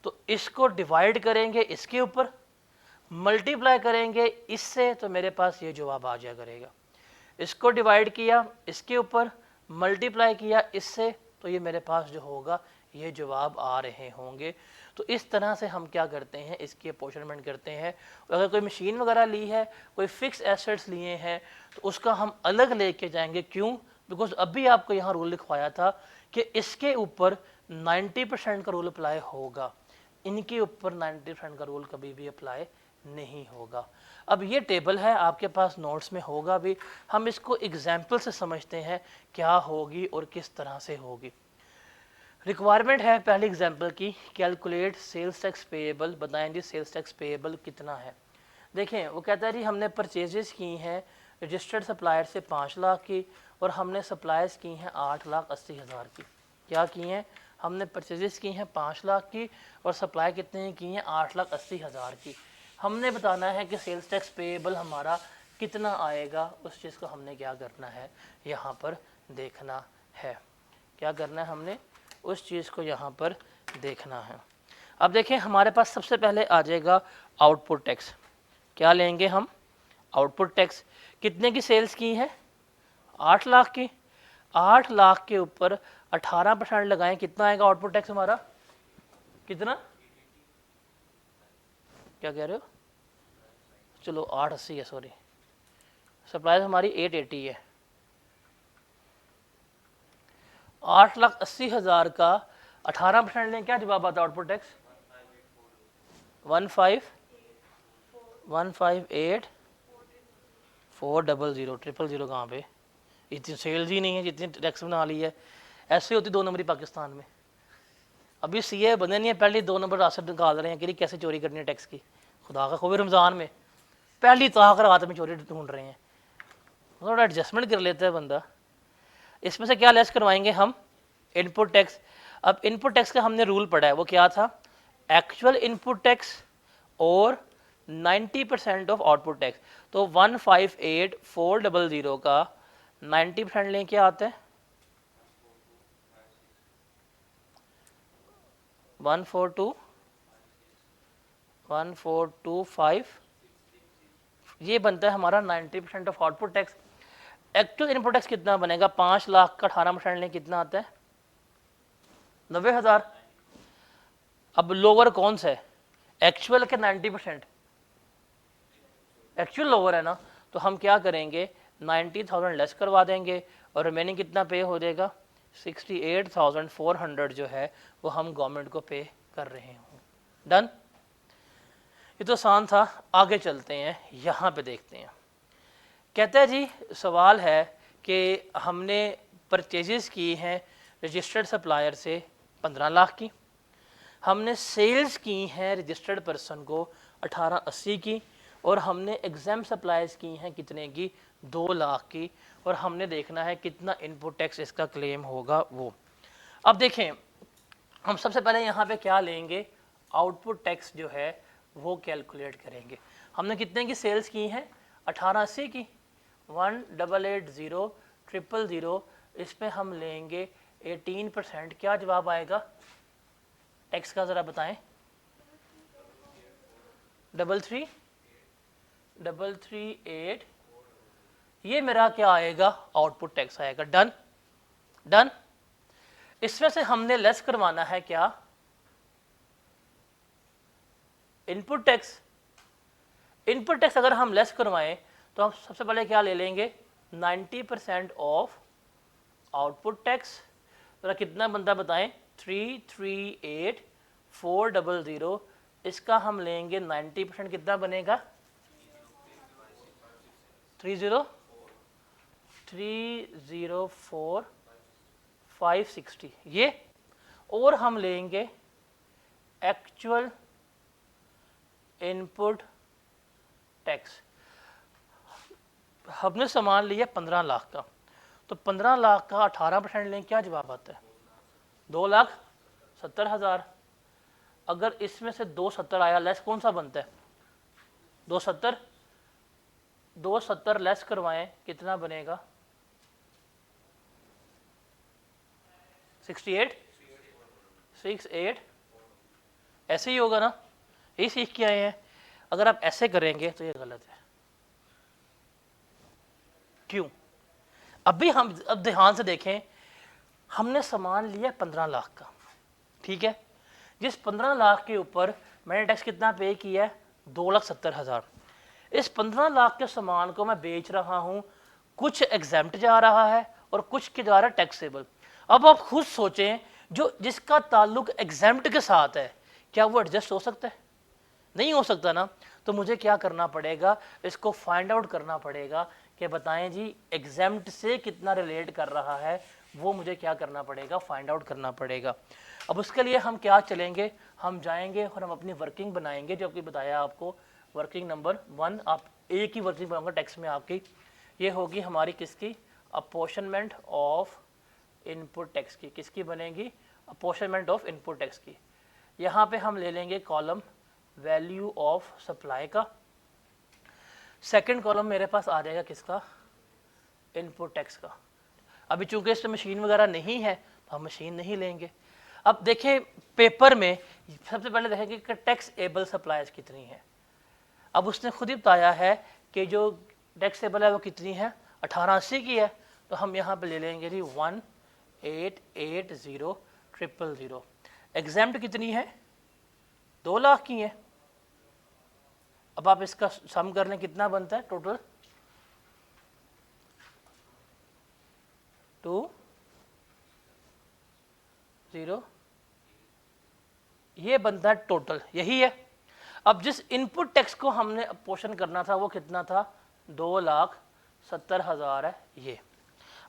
तो इसको डिवाइड करेंगे इसके ऊपर, मल्टीप्लाई करेंगे इससे, तो मेरे पास ये जवाब आ जाया करेगा। इसको डिवाइड किया इसके ऊपर, मल्टीप्लाई किया इससे, तो ये मेरे पास जो होगा ये जवाब आ रहे होंगे। तो इस तरह से हम क्या करते हैं? इसकी अपोर्शनमेंट करते हैं। अगर कोई मशीन वगैरह ली है, कोई फिक्स एसेट्स लिए हैं, तो उसका हम अलग लेके जाएंगे। क्यों? बिकॉज अभी आपको यहाँ रूल लिखवाया था कि इसके ऊपर 90% का रूल अप्लाई होगा, इनके ऊपर 90% का रूल कभी भी अप्लाई नहीं होगा। अब ये टेबल है आपके पास, नोट्स में होगा भी। हम इसको एग्जाम्पल से समझते हैं क्या होगी और किस तरह से होगी। रिक्वायरमेंट है पहली एग्जांपल की, कैलकुलेट सेल्स टैक्स पेएबल, बताएं जी सेल्स टैक्स पेएबल कितना है। देखें वो कहता है जी हमने परचेजेस की हैं रजिस्टर्ड सप्लायर से 5 लाख की, और हमने सप्लायर्स की हैं 8,80,000 की। क्या की हैं, हमने परचेजेस की हैं 5 लाख की और सप्लाई कितने की हैं 8,80,000 की। हमने बताना है कि सेल्स टैक्स पेएबल हमारा कितना आएगा, उस चीज़ को हमने क्या करना है यहाँ पर देखना है। क्या करना है हमने उस चीज़ को यहाँ पर देखना है। अब देखें हमारे पास सबसे पहले आ जाएगा आउटपुट टैक्स। क्या लेंगे हम, आउटपुट टैक्स। कितने की सेल्स की है, 8 लाख की। 8 लाख के ऊपर 18% लगाएं, कितना आएगा आउटपुट टैक्स हमारा, कितना, क्या कह रहे हो, चलो 880 है, सॉरी सप्लाई हमारी 880 है। 8,80,000 का 18% लें, क्या जवाब आता है आउटपुट टैक्स, 158,400 000 कहाँ पे, इतनी सेल्स ही नहीं है जितनी टैक्स बना ली है। ऐसे होती 2 नंबरी पाकिस्तान में। अभी सीए बने नहीं है, पहले 2 नंबर रास्ते निकाल रहे हैं कि कैसे चोरी करनी है टैक्स की। खुदा का खूब रमज़ान में पहली ताक रात में चोरी ढूंढ रहे हैं। थोड़ा एडजस्टमेंट कर लेता है बंदा। इसमें से क्या लेस करवाएंगे हम, इनपुट टैक्स। अब इनपुट टैक्स का हमने रूल पढ़ा है, वो क्या था, एक्चुअल इनपुट टैक्स और 90% ऑफ आउटपुट टैक्स। तो 158,400 का 90% लें, क्या आता है 142,5, ये बनता है हमारा 90% of output tax. Actual input tax कितना बनेगा, 5 लाख का 18% लें, कितना आता है 90,000। अब लोअर कौन सा है, एक्चुअल के 90%, एक्चुअल लोअर है ना, तो हम क्या करेंगे 90,000 लेस करवा देंगे और रिमेनिंग कितना पे हो जाएगा 68,400 जो है वो हम गवर्नमेंट को पे कर रहे हों। डन, ये तो आसान था। आगे चलते हैं, यहाँ पे देखते हैं। कहता है जी सवाल है कि हमने परचेजेस की हैं रजिस्टर्ड सप्लायर से 15 लाख की, हमने सेल्स की हैं रजिस्टर्ड पर्सन को 1880 की, और हमने एग्जाम सप्लाईज की हैं कितने की 2 लाख की, और हमने देखना है कितना इनपुट टैक्स इसका क्लेम होगा वो। अब देखें हम सबसे पहले यहाँ पे क्या लेंगे, आउटपुट टैक्स जो है वो कैलकुलेट करेंगे। हमने कितने की सेल्स की हैं 1880 की, 1,880,000, इस पे हम लेंगे 18%। क्या जवाब आएगा टैक्स का, ज़रा बताएं, 338, ये मेरा क्या आएगा आउटपुट टैक्स आएगा। Done, done. इसमें से हमने लेस करवाना है क्या, इनपुट टैक्स। इनपुट टैक्स अगर हम लेस करवाएं तो हम सबसे पहले क्या ले लेंगे 90% ऑफ आउटपुट टैक्स। तो कितना बनता बताएं 338,400, इसका हम लेंगे 90%, कितना बनेगा 304,560 ये। और हम लेंगे एक्चुअल इनपुट टैक्स। हमने सामान लिया 15 लाख का, तो 15 लाख का 18% लें, क्या जवाब आता है 2,70,000। अगर इसमें से 270 आया, लेस कौन सा बनता है 270 लेस करवाएं, कितना बनेगा 68, ऐसे ही होगा ना, यही सीख के आए हैं। अगर आप ऐसे करेंगे तो ये गलत है। क्यों, अभी हम अब ध्यान से देखें, हमने सामान लिया 15 लाख का, ठीक है, जिस 15 लाख के ऊपर मैंने टैक्स कितना पे किया है 2,70,000। इस 15 लाख के सामान को मैं बेच रहा हूं, कुछ एग्जेम्प्ट जा रहा है और कुछ के जा रहा है टैक्सेबल। अब आप खुद सोचें, जो जिसका ताल्लुक एग्जेम्प्ट के साथ है, क्या वो एडजस्ट हो सकता है, नहीं हो सकता ना। तो मुझे क्या करना पड़ेगा, इसको फाइंड आउट करना पड़ेगा कि बताएं जी एग्जेम्प्ट से कितना रिलेट कर रहा है वो मुझे क्या करना पड़ेगा, फाइंड आउट करना पड़ेगा। अब उसके लिए हम क्या चलेंगे, हम जाएंगे और हम अपनी वर्किंग बनाएंगे, जो कि बताया आपको वर्किंग नंबर 1। आप एक ही वर्किंग बनाऊंगा टेक्स्ट में आपकी, ये होगी हमारी किसकी, अपोर्शनमेंट ऑफ इनपुट टैक्स की। किसकी बनेगी, अपोर्शनमेंट ऑफ इनपुट टैक्स की। यहाँ पे हम ले लेंगे कॉलम वैल्यू ऑफ सप्लाई का, सेकंड कॉलम मेरे पास आ जाएगा किसका, इनपुट टैक्स का। अभी चूंकि इसमें मशीन वगैरह नहीं है तो हम मशीन नहीं लेंगे। अब देखें पेपर में सबसे पहले देखेंगे कि टैक्स एबल सप्लाईज कितनी है। अब उसने खुद ही बताया है कि जो टैक्स एबल है वो कितनी है, 1880 की है। तो हम यहाँ पे ले लेंगे जी 1880000। एग्जाम्प्ट कितनी है, 2 लाख की है। अब आप इसका सम कर लें कितना बनता है टोटल, 20, ये बनता है टोटल, यही है। अब जिस इनपुट टैक्स को हमने अपोर्शन करना था वो कितना था, 2,70,000 है ये।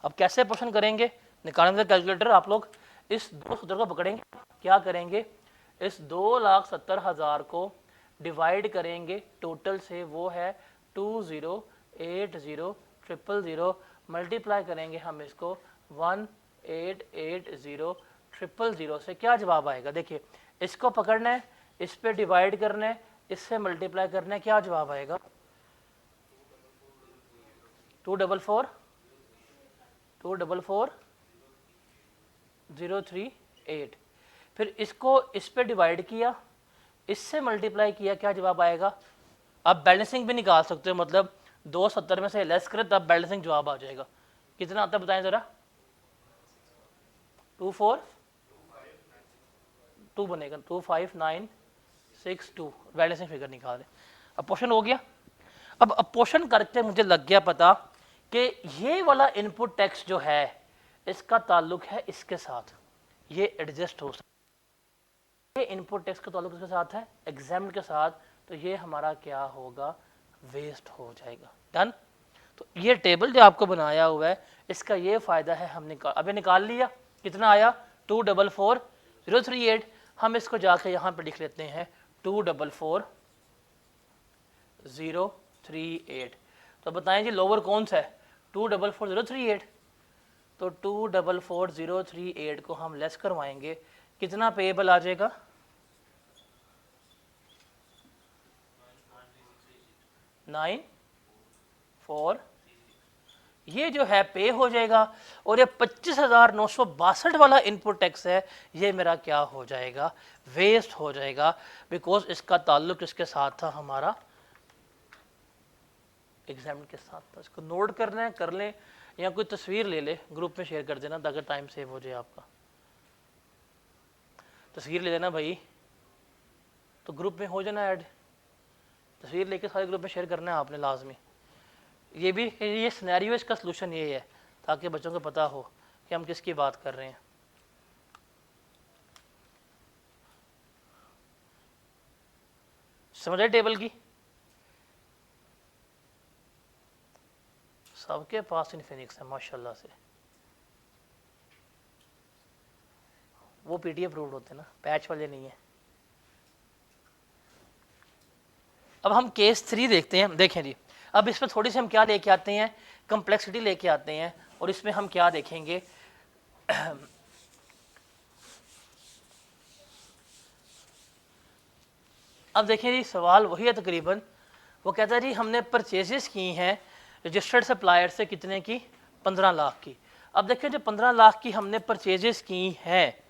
अब कैसे अपोर्शन करेंगे, निकालेंगे कैलकुलेटर आप लोग, इस 2 को पकड़ेंगे, क्या करेंगे, इस 2,70,000 को डिवाइड करेंगे टोटल से, वो है 20,80,000, मल्टीप्लाई करेंगे हम इसको 1,880,000 से। क्या जवाब आएगा, देखिए इसको पकड़ना है, इस पे डिवाइड करना है, इससे मल्टीप्लाई करना है, क्या जवाब आएगा, 244,038। फिर इसको इस पे डिवाइड किया, इससे मल्टीप्लाई किया, क्या जवाब आएगा। आप बैलेंसिंग भी निकाल सकते हो, मतलब 270 में से लेस करें तब बैलेंसिंग जवाब आ जाएगा। कितना आता है बताएं जरा, 2 बनेगा, 25962 बैलेंसिंग फिगर निकाल दें। अपोर्शन हो गया। अब अपोर्शन करके मुझे लग गया पता कि ये वाला इनपुट टैक्स जो है इसका ताल्लुक है इसके साथ, ये एडजस्ट हो सकता है। ये इनपुट टैक्स का ताल्लुक इसके साथ है, एग्जाम्प्ट के साथ, तो ये हमारा क्या होगा, वेस्ट हो जाएगा। डन। तो ये टेबल जो आपको बनाया हुआ है इसका ये फ़ायदा है, हमने अभी निकाल लिया, कितना आया 244,038। हम इसको जाके यहाँ पे लिख लेते हैं 244,038। तो बताएं जी लोअर कौन सा है, 244,038। तो 244,038 को हम लेस करवाएंगे, कितना पेएबल आ जाएगा, 9,4, ये जो है पे हो जाएगा। और ये 25,962 वाला इनपुट टैक्स है, ये मेरा क्या हो जाएगा, वेस्ट हो जाएगा, बिकॉज इसका ताल्लुक इसके साथ था, हमारा एग्जाम के साथ था। इसको नोट करना है कर लें, या कोई तस्वीर ले ले ग्रुप में शेयर कर देना ताकि टाइम सेव हो जाए आपका। तस्वीर ले लेना भाई, तो ग्रुप में हो जाना ऐड, तस्वीर लेके सारे ग्रुप में शेयर करना है आपने लाजमी। ये भी ये सिनेरियो, इसका सलूशन ये है ताकि बच्चों को पता हो कि हम किसकी बात कर रहे हैं। समझ आए टेबल की, सबके पास इन्फिनिक्स है माशाल्लाह से, वो पीडीएफ अप्रूव्ड होते हैं ना, पैच वाले नहीं है। अब हम केस 3 देखते हैं। देखें जी, अब इसमें थोड़ी सी हम क्या लेके आते हैं, कम्प्लेक्सिटी लेके आते हैं, और इसमें हम क्या देखेंगे, अब देखें जी सवाल वही है तकरीबन, वो कहता है जी हमने परचेजेस की हैं रजिस्टर्ड सप्लायर से कितने की, 15 लाख की। अब देखें जो 15 लाख की हमने परचेजेस की हैं,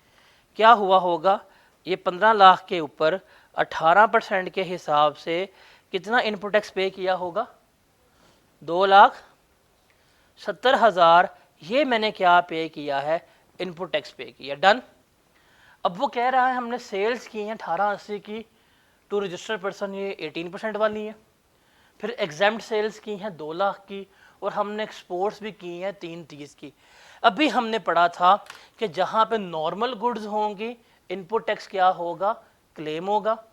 क्या हुआ होगा, ये 15 लाख के ऊपर 18% के हिसाब से कितना इनपुट टैक्स पे किया होगा, 2,70,000। ये मैंने क्या पे किया है, इनपुट टैक्स पे किया। डन। अब वो कह रहा है हमने सेल्स की हैं 1880 की टू रजिस्टर्ड पर्सन, ये 18% वाली है। फिर एग्जाम्प्ट सेल्स की हैं 2 लाख की, और हमने एक्सपोर्ट्स भी की हैं 330 की। अभी हमने पढ़ा था कि जहाँ पे नॉर्मल गुड्स होंगी इनपुट टैक्स क्या होगा, क्लेम होगा।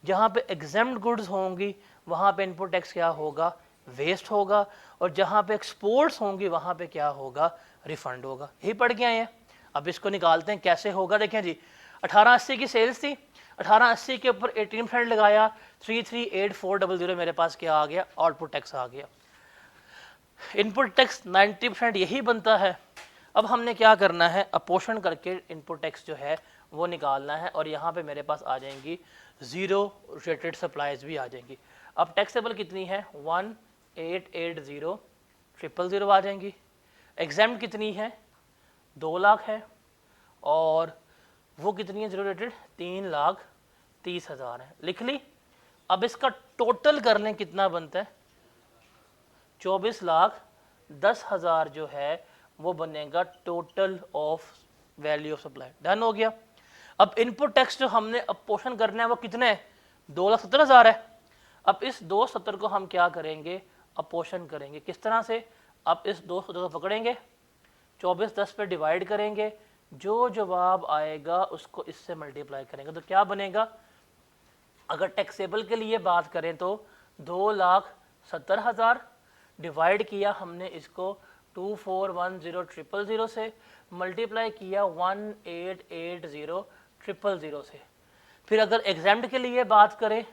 जहाँ पे एग्जाम्प्ट गुड्स होंगी वहाँ पे इनपुट टैक्स क्या होगा, वेस्ट होगा। और जहाँ पे एक्सपोर्ट्स होंगी वहाँ पे क्या होगा, रिफंड होगा। यही पढ़ के आए हैं। अब इसको निकालते हैं कैसे होगा। देखें जी 1880 की सेल्स थी, 1880 के ऊपर 18% लगाया, 338400 मेरे पास क्या आ गया, आउटपुट टैक्स आ गया। इनपुट टैक्स 90% यही बनता है। अब हमने क्या करना है, अपोषण करके इनपुट टैक्स जो है वो निकालना है, और यहाँ पे मेरे पास आ जाएंगी ज़ीरो रेटेड सप्लाईज भी आ जाएंगी। अब टैक्सेबल कितनी है, 1880,000 आ जाएंगी। एग्जाम्प्ट कितनी है, 2 लाख है, और वो कितनी है जीरो रेटेड, 3,30,000 है। लिख ली। अब इसका टोटल कर लें कितना बनता है, 24,10,000 जो है वो बनेगा total of value of supply. Done हो गया। अब इनपुट टैक्स जो हमने अपोषण करना है वो कितने है, 2,70,000 है। अब इस 270 को हम क्या करेंगे, अपोषण करेंगे। किस तरह से, अब इस 270 को पकड़ेंगे, 24 पे डिवाइड करेंगे, जो जवाब आएगा उसको इससे मल्टीप्लाई करेंगे, तो क्या बनेगा। अगर टैक्सेबल के लिए बात करें तो 2,70,000 डिवाइड किया हमने इसको 2410,000 से, मल्टीप्लाई किया 1880,000 से। फिर अगर एग्जाम्प्ट के लिए बात करें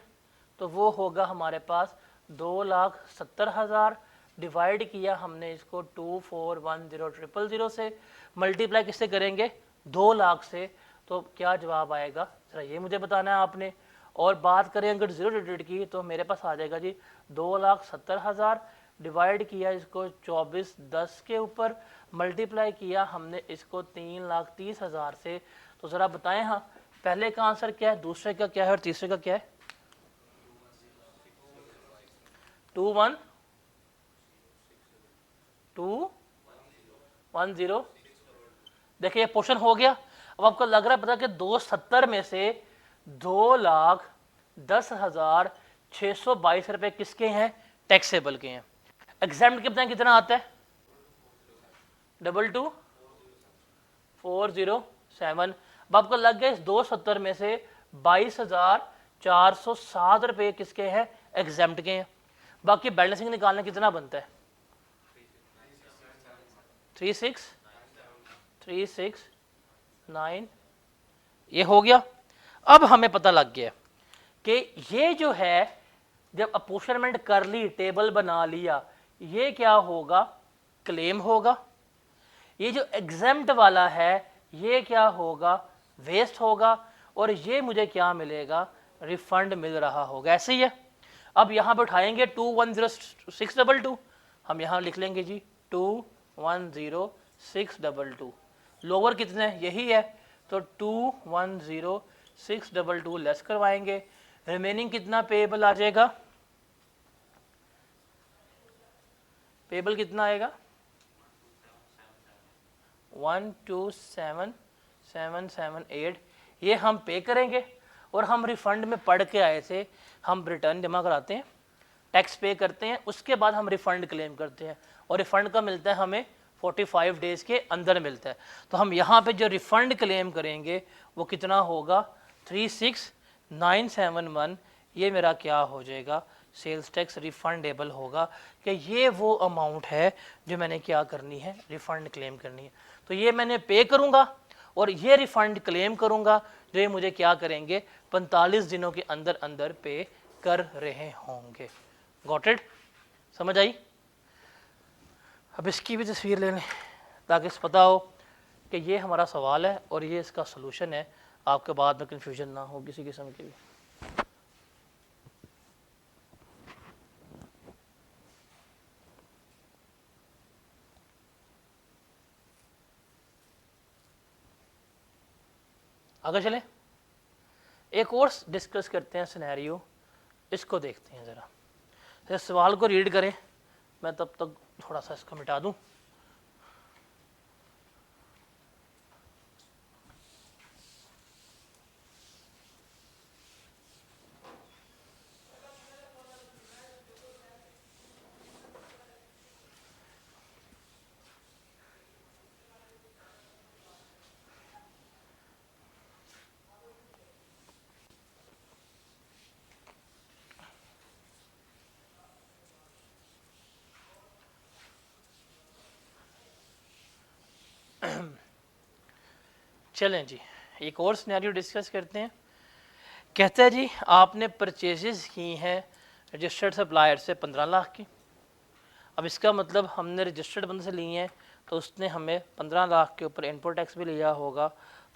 तो वो होगा हमारे पास 2,70,000 डिवाइड किया हमने इसको 2410,000 से, मल्टीप्लाई किससे करेंगे, 2 लाख से। तो क्या जवाब आएगा, जरा ये मुझे बताना है आपने। और बात करें अगर जीरो रेटेड की तो मेरे पास आ जाएगा जी 2,70,000 डिवाइड किया इसको 2410 के ऊपर, मल्टीप्लाई किया हमने इसको 3,30,000 से। तो ज़रा बताएं हाँ, पहले का आंसर क्या है, दूसरे का क्या है, और तीसरे का क्या है। 21,210। देखिए ये पोर्शन हो गया। अब आपको लग रहा है पता कि 270 में से 2,10,622 रुपए किसके हैं, टैक्सेबल के हैं। एग्जाम्प्ट के बताएं कितना आता है, 22,407। अब आपको लग गया इस 270 में से 22,407 रुपए किसके हैं, एग्जाम्प्ट के हैं। बाकी बैलेंसिंग निकालना कितना बनता है, 36,9 ये हो गया। अब हमें पता लग गया कि ये जो है जब अपोर्शनमेंट कर ली, टेबल बना लिया, ये क्या होगा, क्लेम होगा। ये जो एग्जेम्प्ट वाला है ये क्या होगा, वेस्ट होगा। और ये मुझे क्या मिलेगा, रिफंड मिल रहा होगा। ऐसे ही है। अब यहाँ पे उठाएंगे 210622, हम यहाँ लिख लेंगे जी 210622। लोअर कितने यही है, तो 210622 लेस करवाएंगे, रिमेनिंग कितना पेएबल आ जाएगा, पेएबल कितना आएगा 127,778। ये हम पे करेंगे। और हम रिफंड में पढ़ के आए थे, हम रिटर्न जमा कराते हैं, टैक्स पे करते हैं, उसके बाद हम रिफंड क्लेम करते हैं, और रिफंड का मिलता है हमें 45 डेज़ के अंदर मिलता है। तो हम यहाँ पे जो रिफंड क्लेम करेंगे वो कितना होगा, 36,971। ये मेरा क्या हो जाएगा, सेल्स टैक्स रिफंडेबल होगा, कि ये वो अमाउंट है जो मैंने क्या करनी है, रिफंड क्लेम करनी है। तो ये मैंने पे करूँगा और ये रिफंड क्लेम करूँगा, जो ये मुझे क्या करेंगे 45 दिनों के अंदर अंदर पे कर रहे होंगे। गॉट इट, समझ आई। अब इसकी भी तस्वीर ले लें ताकि पता हो कि ये हमारा सवाल है और ये इसका सलूशन है, आपके बाद में कन्फ्यूजन ना हो किसी किस्म की भी। आगे चलें, एक और डिस्कस करते हैं सिनेरियो, इसको देखते हैं ज़रा। इस सवाल को रीड करें, मैं तब तक थोड़ा सा इसको मिटा दूं। चलें जी, एक और सिनेरियो डिस्कस करते हैं। कहता है जी आपने परचेजेस की हैं रजिस्टर्ड सप्लायर से 15 लाख की। अब इसका मतलब हमने रजिस्टर्ड बंदे से ली हैं तो उसने हमें 15 लाख के ऊपर इनपुट टैक्स भी लिया होगा,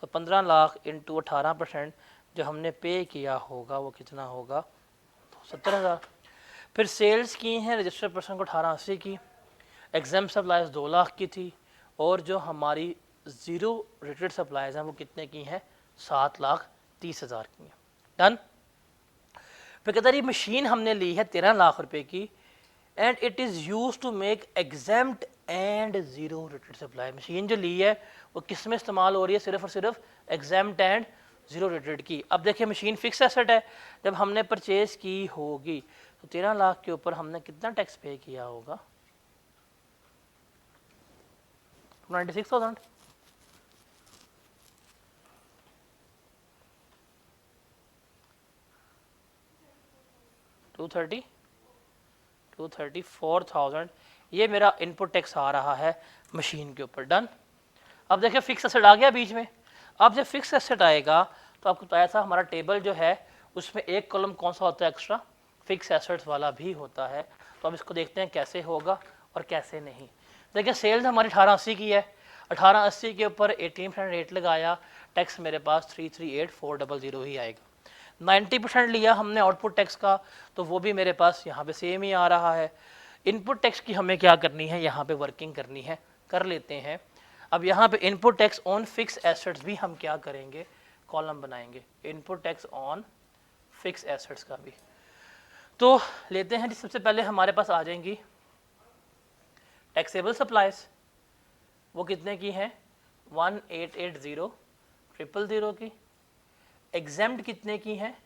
तो 15 लाख इंटू 18% जो हमने पे किया होगा वो कितना होगा, तो 70,000। फिर सेल्स की हैं रजिस्टर्ड पर्सन को 1880 की, एग्जाम सप्लाइज 2 लाख की थी, और जो हमारी ज़ीरो रेटेड सप्लाइज हैं वो कितने की हैं, 7,30,000 की हैं। डन। फिर कहता है मशीन हमने ली है 13 लाख रुपए की, and it is use to make exempt and zero rated supply. Machine जो ली है वो किस में इस्तेमाल हो रही है, सिर्फ और सिर्फ एग्जाम्प्ट एंड ज़ीरो रेटेड की। अब देखिए मशीन फिक्स एसेट है, जब हमने परचेज की होगी तो 13 लाख के ऊपर हमने कितना टैक्स पे किया होगा, 96,000। टू 34,000 ये मेरा इनपुट टैक्स आ रहा है मशीन के ऊपर। डन। अब देखिए फिक्स एसेट आ गया बीच में। अब जब फिक्स एसेट आएगा तो आपको बताया था हमारा टेबल जो है उसमें एक कॉलम कौन सा होता है, एक्स्ट्रा फिक्स एसेट्स वाला भी होता है। तो अब इसको देखते हैं कैसे होगा और कैसे नहीं। देखिए सेल्स हमारी 1880 की है, 1880 के ऊपर 18% रेट लगाया, टैक्स मेरे पास 338,400 ही आएगा। 90% लिया हमने आउटपुट टैक्स का, तो वो भी मेरे पास यहाँ पे सेम ही आ रहा है। इनपुट टैक्स की हमें क्या करनी है, यहाँ पे वर्किंग करनी है, कर लेते हैं। अब यहाँ पे input tax on fix assets भी हम क्या करेंगे, कॉलम बनाएंगे input tax on fix assets का भी। तो लेते हैं, सबसे पहले हमारे पास आ जाएंगी टैक्सेबल सप्लाईज, वो कितने की हैं, 1880,000 की। एग्जेम्प्ट कितने की हैं,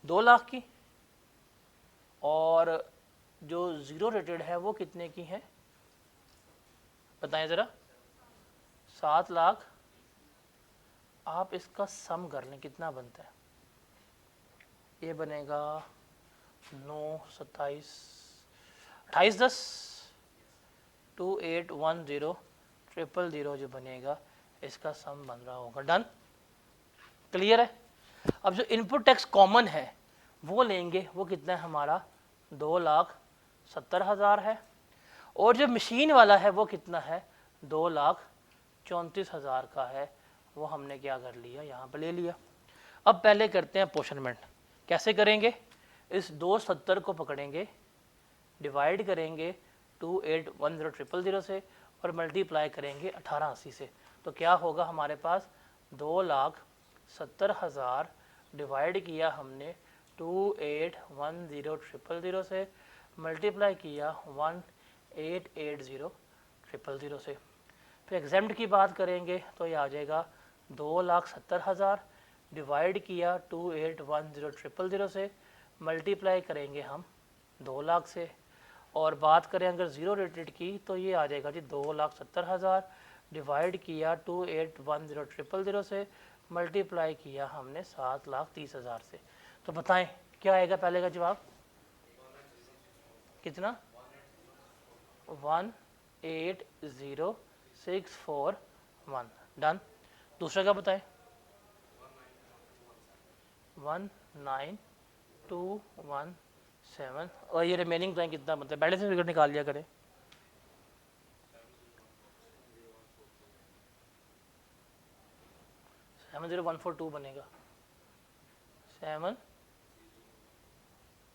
2 लाख की। और जो ज़ीरो रेटेड है वो कितने की हैं, बताएं ज़रा, 7 लाख। आप इसका सम कर लें कितना बनता है, ये बनेगा 9, 27, 28, 10, 2810,000 जो बनेगा इसका सम बन रहा होगा। डन। क्लियर है। अब जो इनपुट टैक्स कॉमन है वो लेंगे, वो कितना है हमारा, 2,70,000 है। और जो मशीन वाला है वो कितना है, 2,34,000 का है, वो हमने क्या कर लिया, यहाँ पर ले लिया। अब पहले करते हैं अपोर्शनमेंट। कैसे करेंगे, इस 270 को पकड़ेंगे, डिवाइड करेंगे 2810,000 से और मल्टीप्लाई करेंगे 1880 से। तो क्या होगा हमारे पास, 2,70,000 डिवाइड किया हमने 2810,000 से, मल्टीप्लाई किया 1880,000 से। फिर एग्जाम्प्ट की बात करेंगे तो ये आ जाएगा 2,70,000 डिवाइड किया 2810,000 से, मल्टीप्लाई करेंगे हम 2 लाख से। और बात करें अगर ज़ीरो रेटेड की तो ये आ जाएगा जी 2,70,000 डिवाइड किया 2810,000 से, मल्टीप्लाई किया हमने 7,30,000 से। तो बताएं क्या आएगा पहले का जवाब, कितना, 180,641। डन। दूसरा क्या बताएं, 19,217। और ये रिमेनिंग टाइम कितना बनता है, बैलेंस फिगर निकाल लिया करें। सेवन 0,142 बनेगा, 7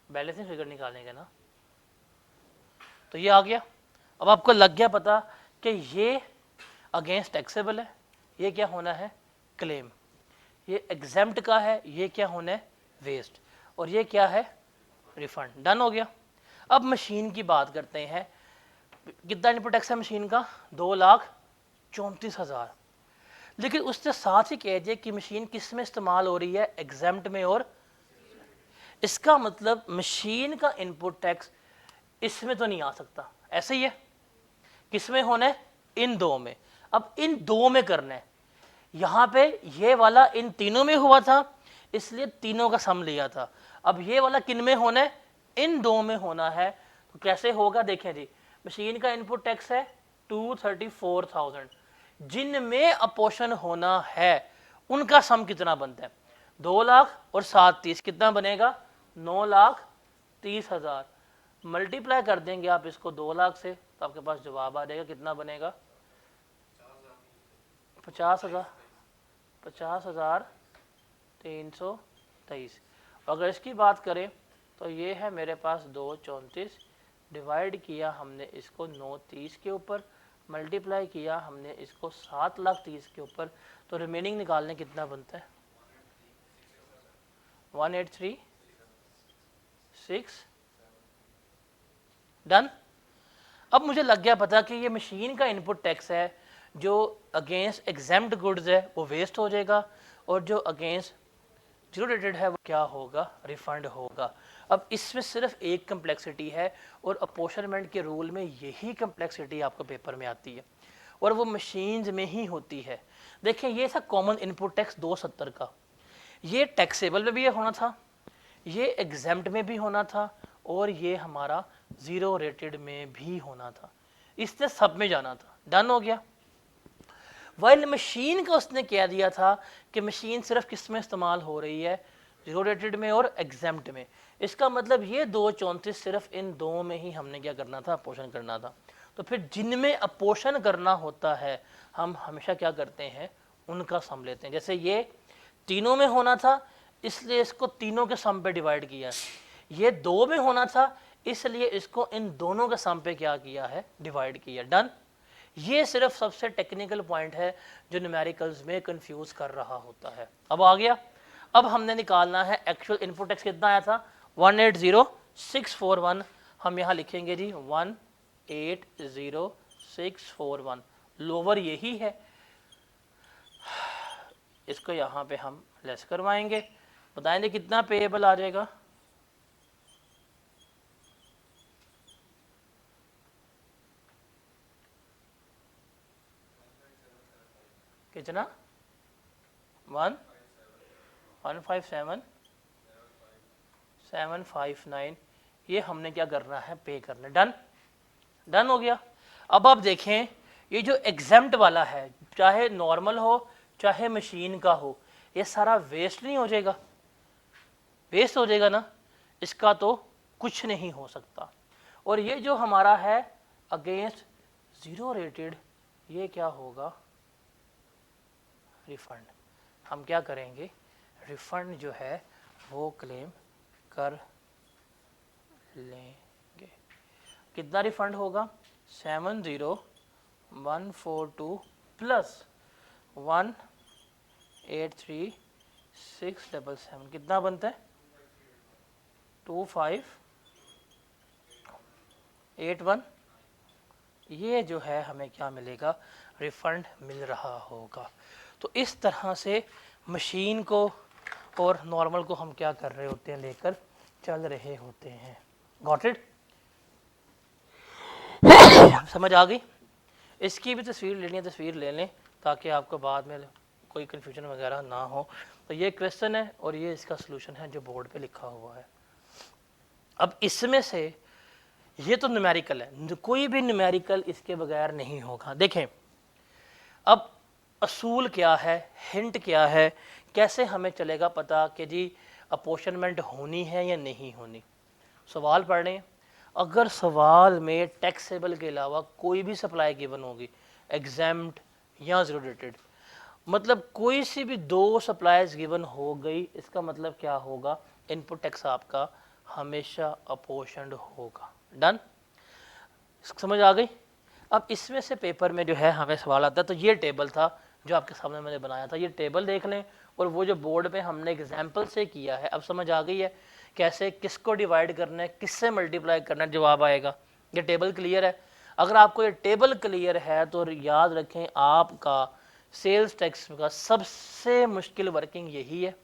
बैलेंस फिगर निकालने का ना। तो ये आ गया। अब आपको लग गया पता कि ये अगेंस्ट टैक्सेबल है, ये क्या होना है, क्लेम। ये एग्जेम्प्ट का है, ये क्या होना है, वेस्ट। और ये क्या है, रिफंड। डन हो गया। अब मशीन की बात करते हैं। कितना इनपुट टैक्स है मशीन का, 2,34,000। लेकिन उससे साथ ही कह दिया कि मशीन किस में इस्तेमाल हो रही है, एग्जेम्प्ट में। और इसका मतलब मशीन का इनपुट टैक्स इसमें तो नहीं आ सकता, ऐसे ही है। किस में होना है, इन दो में। अब इन दो में करना है, यहाँ पे ये वाला इन तीनों में हुआ था इसलिए तीनों का सम लिया था। अब ये वाला किन में होना है, इन दो में होना है। तो कैसे होगा, देखें जी, मशीन का इनपुट टैक्स है 234,000, जिनमें अपोषण होना है उनका सम कितना बनता है? 2 लाख और 7 30 कितना बनेगा? 9,30,000। मल्टीप्लाई कर देंगे आप इसको 2 लाख से तो आपके पास जवाब आ जाएगा, कितना बनेगा? 50,000, 50,323। अगर इसकी बात करें तो ये है मेरे पास 234, डिवाइड किया हमने इसको 930 के ऊपर, मल्टीप्लाई किया हमने इसको 7,30,000 के ऊपर, तो रिमेनिंग निकालने कितना बनता है? 183,6। डन। अब मुझे लग गया पता कि ये मशीन का इनपुट टैक्स है, जो अगेंस्ट एग्जेम्प्ट गुड्स है वो वेस्ट हो जाएगा, और जो अगेंस्ट जीरो रेटेड है वो क्या होगा? रिफंड होगा। अब इसमें सिर्फ एक कम्प्लेक्सिटी है, और अपोर्शनमेंट के रूल में यही कम्प्लेक्सिटी आपको पेपर में आती है, और वो मशीन्स में ही होती है। देखें, ये था कॉमन इनपुट टैक्स 270 का, ये टैक्सेबल में भी होना था, ये एग्जेम्प्ट में भी होना था, और ये हमारा जीरो रेटेड में भी होना था। इसने सब में जाना था। डन हो गया। वाइल मशीन का उसने कह दिया था कि मशीन सिर्फ किस में इस्तेमाल हो रही है? जीरो रेटेड में और एग्जेम्प्ट में। इसका मतलब ये 234 सिर्फ इन दो में ही हमने क्या करना था? अपोषण करना था। तो फिर जिनमें अपोषण करना होता है हम हमेशा क्या करते हैं? उनका सम लेते हैं। जैसे ये तीनों में होना था इसलिए इसको तीनों के सम पे डिवाइड किया, ये 2 में होना था इसलिए इसको इन दोनों के सम पे क्या किया है? डिवाइड किया। डन। ये सिर्फ सबसे टेक्निकल पॉइंट है जो न्यूमेरिकल्स में कंफ्यूज कर रहा होता है। अब आ गया। अब हमने निकालना है एक्चुअल इनपुट टैक्स कितना आया था? 180,641। हम यहाँ लिखेंगे जी 180,641। लोअर यही है, इसको यहाँ पे हम लेस करवाएंगे। बताएंगे कितना पेएबल आ जाएगा? कितना? 157,759। ये हमने क्या करना है? पे करना। डन। डन हो गया। अब आप देखें, ये जो एग्जेम्प्ट वाला है, चाहे नॉर्मल हो चाहे मशीन का हो, ये सारा वेस्ट नहीं हो जाएगा? वेस्ट हो जाएगा ना, इसका तो कुछ नहीं हो सकता। और ये जो हमारा है अगेंस्ट जीरो रेटेड, ये क्या होगा? रिफंड। हम क्या करेंगे? रिफंड जो है वो क्लेम कर लेंगे। कितना रिफंड होगा? 70,142 प्लस 183,677 कितना बनता है? 2581। ये जो है हमें क्या मिलेगा? रिफंड मिल रहा होगा। तो इस तरह से मशीन को और नॉर्मल को हम क्या कर रहे होते हैं? लेकर चल रहे होते हैं। Got it? समझ आ गई? इसकी भी तस्वीर लेनी है, तस्वीर ले लें ताकि आपको बाद में कोई कन्फ्यूजन वगैरह ना हो। तो ये क्वेश्चन है और ये इसका सलूशन है जो बोर्ड पे लिखा हुआ है। अब इसमें से ये तो न्यूमेरिकल है, कोई भी न्यूमेरिकल इसके बगैर नहीं होगा। देखें, अब असूल क्या है, हिंट क्या है, कैसे हमें चलेगा पता कि जी अपोर्शनमेंट होनी है या नहीं होनी? सवाल पढ़ रहे हैं, अगर सवाल में टैक्सेबल के अलावा कोई भी सप्लाई गिवन होगी, एग्जेम्प्ट या जीरो रेटेड, मतलब कोई सी भी दो सप्लाईज गिवन हो गई, इसका मतलब क्या होगा? इनपुट टैक्स आपका हमेशा अपोर्शन्ड होगा। डन। समझ आ गई? अब इसमें से पेपर में जो है हमें सवाल आता है। तो ये टेबल था जो आपके सामने मैंने बनाया था, ये टेबल देख लें, और वो जो बोर्ड पे हमने एग्जाम्पल से किया है। अब समझ आ गई है कैसे किसको डिवाइड करना है, किससे मल्टीप्लाई करना है, जवाब आएगा। ये टेबल क्लियर है? अगर आपको ये टेबल क्लियर है तो याद रखें आपका सेल्स टैक्स का सबसे मुश्किल वर्किंग यही है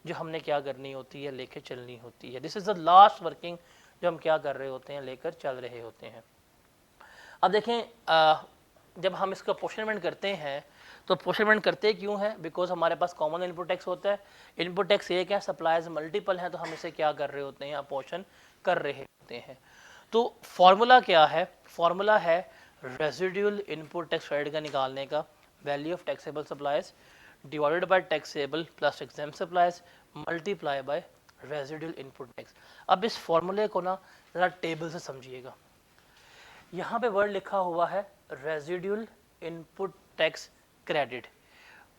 जो हमने क्या करनी होती है? लेकर चलनी होती है। This is the last working जो हम क्या कर रहे होते हैं? लेकर चल रहे होते हैं। अब देखें, जब हम इसको अपोर्शनमेंट करते हैं तो अपोर्शनमेंट करते क्यों है? बिकॉज हमारे पास कॉमन इनपुट टैक्स होता है। इनपुट टैक्स एक है, सप्लाईज मल्टीपल हैं, तो हम इसे क्या कर रहे होते हैं? अपोर्शन कर रहे होते हैं। तो फॉर्मूला क्या है? फॉर्मूला है रेजिडुअल इनपुट टैक्स क्रेडिट का निकालने का। Value of taxable supplies divided by taxable plus exempt supplies multiply by residual input tax. अब इस फॉर्मूले को ना ज़रा टेबल से समझिएगा। यहाँ पे वर्ड लिखा हुआ है रेजिडुअल इनपुट टैक्स क्रेडिट।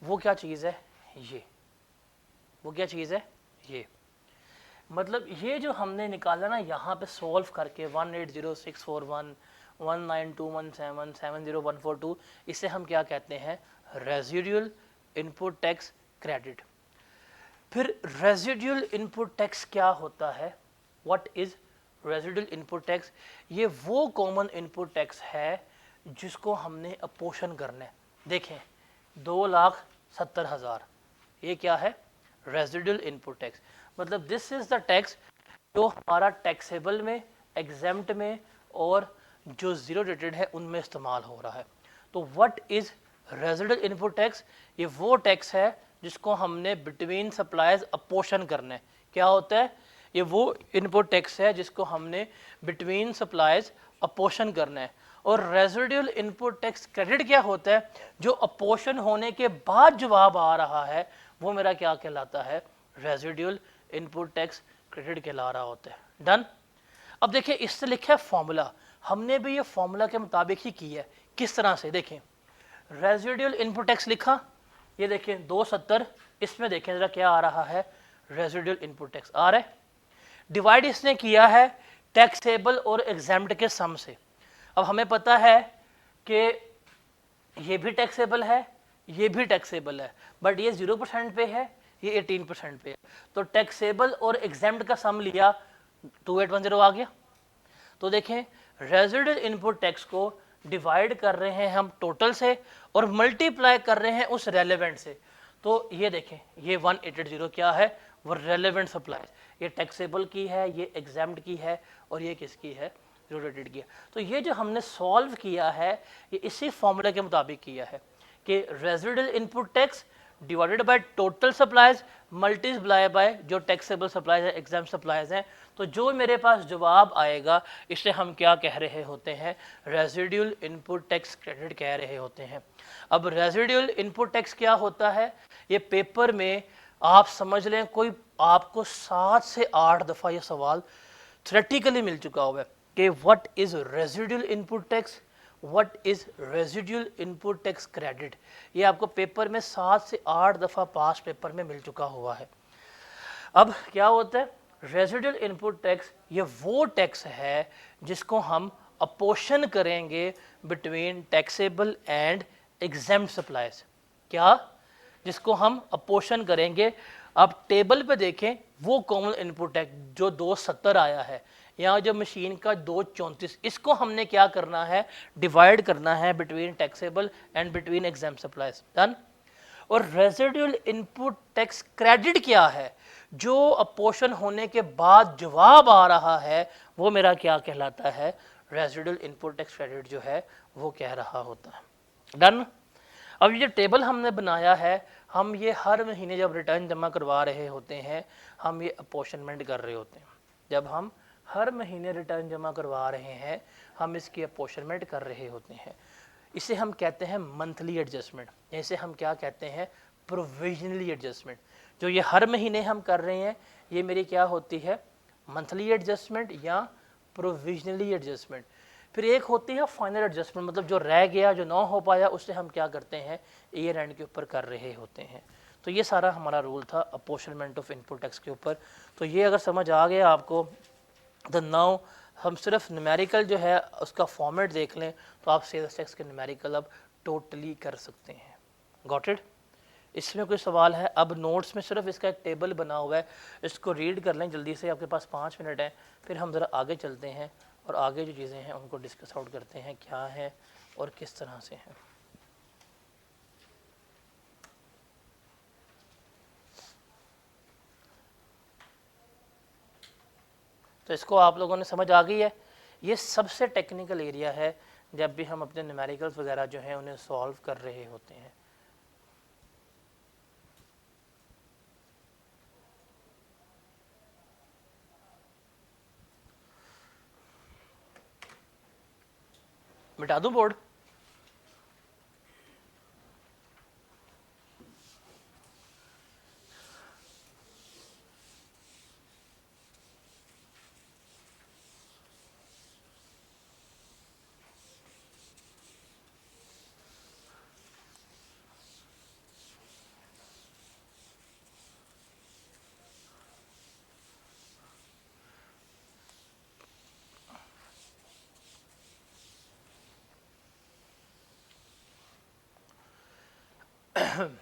वो क्या चीज़ है? ये वो क्या चीज़ है? ये मतलब ये जो हमने निकाला ना यहाँ पे सॉल्व करके 1806411 19217 70142, इसे हम क्या कहते हैं? Residual input tax credit. फिर रेजिडुअल इनपुट टैक्स क्या होता है? What is residual input tax? ये वो कॉमन इनपुट टैक्स है जिसको हमने अपोषण करना है। देखें 2,70,000 ये क्या है? Residual input tax. मतलब दिस इज द टैक्स जो हमारा टैक्सेबल में, एग्जेम्प्ट में और जो जीरो रेटेड है उनमें इस्तेमाल हो रहा है। तो what is residual input tax? ये वो टैक्स है जिसको हमने बिटवीन सप्लायर्स अपोषण करना है। क्या होता है? ये वो इनपुट टैक्स है जिसको हमने बिटवीन सप्लायर्स अपोषण करना है। और रेजिडुअल इनपुट टैक्स क्रेडिट क्या होता है? जो अपोषण होने के बाद जवाब आ रहा है वो मेरा क्या कहलाता है? रेजिडुअल इनपुट टैक्स क्रेडिट कहला रहा होता है। डन। अब देखिए इससे लिखा है फॉर्मूला, हमने भी ये फॉर्मूला के मुताबिक ही किया है। किस तरह से? देखें रेजिडुअल इनपुट टैक्स लिखा, ये देखें 270, इसमें देखें जरा क्या आ रहा है? रेजिडुअल इनपुट टैक्स आ रहा है। डिवाइड इसने किया है टैक्सेबल और एग्जेम्प्ट के सम से। अब हमें पता है कि ये भी टैक्सेबल है, ये भी टैक्सेबल है, बट ये 0% पे है, ये 18% पे है। तो टैक्सेबल और एग्जेम्प्ट का सम लिया 2810 आ गया। तो देखें रेजिडुअल इनपुट टैक्स को डिवाइड कर रहे हैं हम टोटल से और मल्टीप्लाई कर रहे हैं उस रेलेवेंट से। तो ये देखें ये 1880 क्या है? वो रेलेवेंट सप्लाई। ये टैक्सेबल की है, ये एग्जेम्प्ट की है और ये किसकी है? रेटेड की है। तो ये जो हमने सॉल्व किया है ये इसी फॉर्मूले के मुताबिक किया है कि residual input tax divided by total supplies multiply by जो टैक्सेबल सप्लाईज है, एग्जाम सप्लाईज हैं। तो जो मेरे पास जवाब आएगा इसे हम क्या कह रहे होते हैं? रेजिडुअल इनपुट टैक्स क्रेडिट कह रहे होते हैं। अब रेजिडुअल इनपुट टैक्स क्या होता है? ये पेपर में आप समझ लें कोई आपको 7 से 8 दफ़ा ये सवाल थ्योरेटिकली मिल चुका हुआ है कि what is residual input tax, what is residual input tax credit. ये आपको पेपर में 7 से 8 दफ़ा पास पेपर में मिल चुका हुआ है। अब क्या होता है? रेजिडुअल इनपुट टैक्स ये वो टैक्स है जिसको हम अपोषण करेंगे between taxable and exempt supplies. क्या? जिसको हम अपोषण करेंगे। अब टेबल पे देखें वो कॉमन इनपुट टैक्स जो 270 आया है, यहाँ जो मशीन का 234, इसको हमने क्या करना है? डिवाइड करना है between taxable and between exam supplies. Done. और रेजिडुअल इनपुट टैक्स क्रेडिट क्या है? जो अपोषण होने के बाद जवाब आ रहा है वो मेरा क्या कहलाता है? रेजिडुअल इनपुट टैक्स क्रेडिट जो है वो कह रहा होता है। डन। अब ये टेबल हमने बनाया है, हम ये हर महीने जब रिटर्न जमा करवा रहे होते हैं हम ये अपोर्शनमेंट कर रहे होते हैं। जब हम हर महीने रिटर्न जमा करवा रहे हैं हम इसकी अपोर्शनमेंट कर रहे होते हैं। इसे हम कहते हैं मंथली एडजस्टमेंट, इसे हम क्या कहते हैं? Provisionally adjustment. जो ये हर महीने हम कर रहे हैं ये मेरी क्या होती है? मंथली एडजस्टमेंट या प्रोविजनली एडजस्टमेंट। फिर एक होती है फाइनल एडजस्टमेंट, मतलब जो रह गया, जो ना हो पाया, उससे हम क्या करते हैं? ईयर एंड के ऊपर कर रहे होते हैं। तो ये सारा हमारा रूल था अपोर्शनमेंट ऑफ इनपुट टैक्स के ऊपर। तो ये अगर समझ आ गया आपको तो नाउ हम सिर्फ न्यूमेरिकल जो है उसका फॉर्मेट देख लें तो आप सेल्स टैक्स के न्यूमेरिकल अब टोटली कर सकते हैं। Got it? इसमें कोई सवाल है? अब नोट्स में सिर्फ इसका एक टेबल बना हुआ है, इसको रीड कर लें जल्दी से, आपके पास 5 मिनट है, फिर हम ज़रा आगे चलते हैं और आगे जो चीज़ें हैं उनको डिस्कस आउट करते हैं क्या है और किस तरह से हैं। तो इसको आप लोगों ने समझ आ गई है? ये सबसे टेक्निकल एरिया है जब भी हम अपने न्यूमेरिकल्स वगैरह जो हैं उन्हें सॉल्व कर रहे होते हैं। मिटा दूं बोर्ड? अब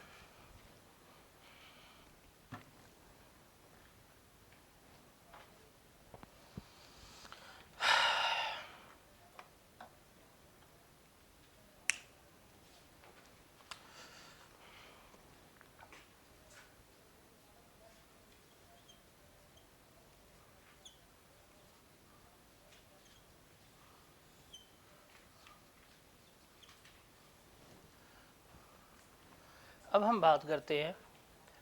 हम बात करते हैं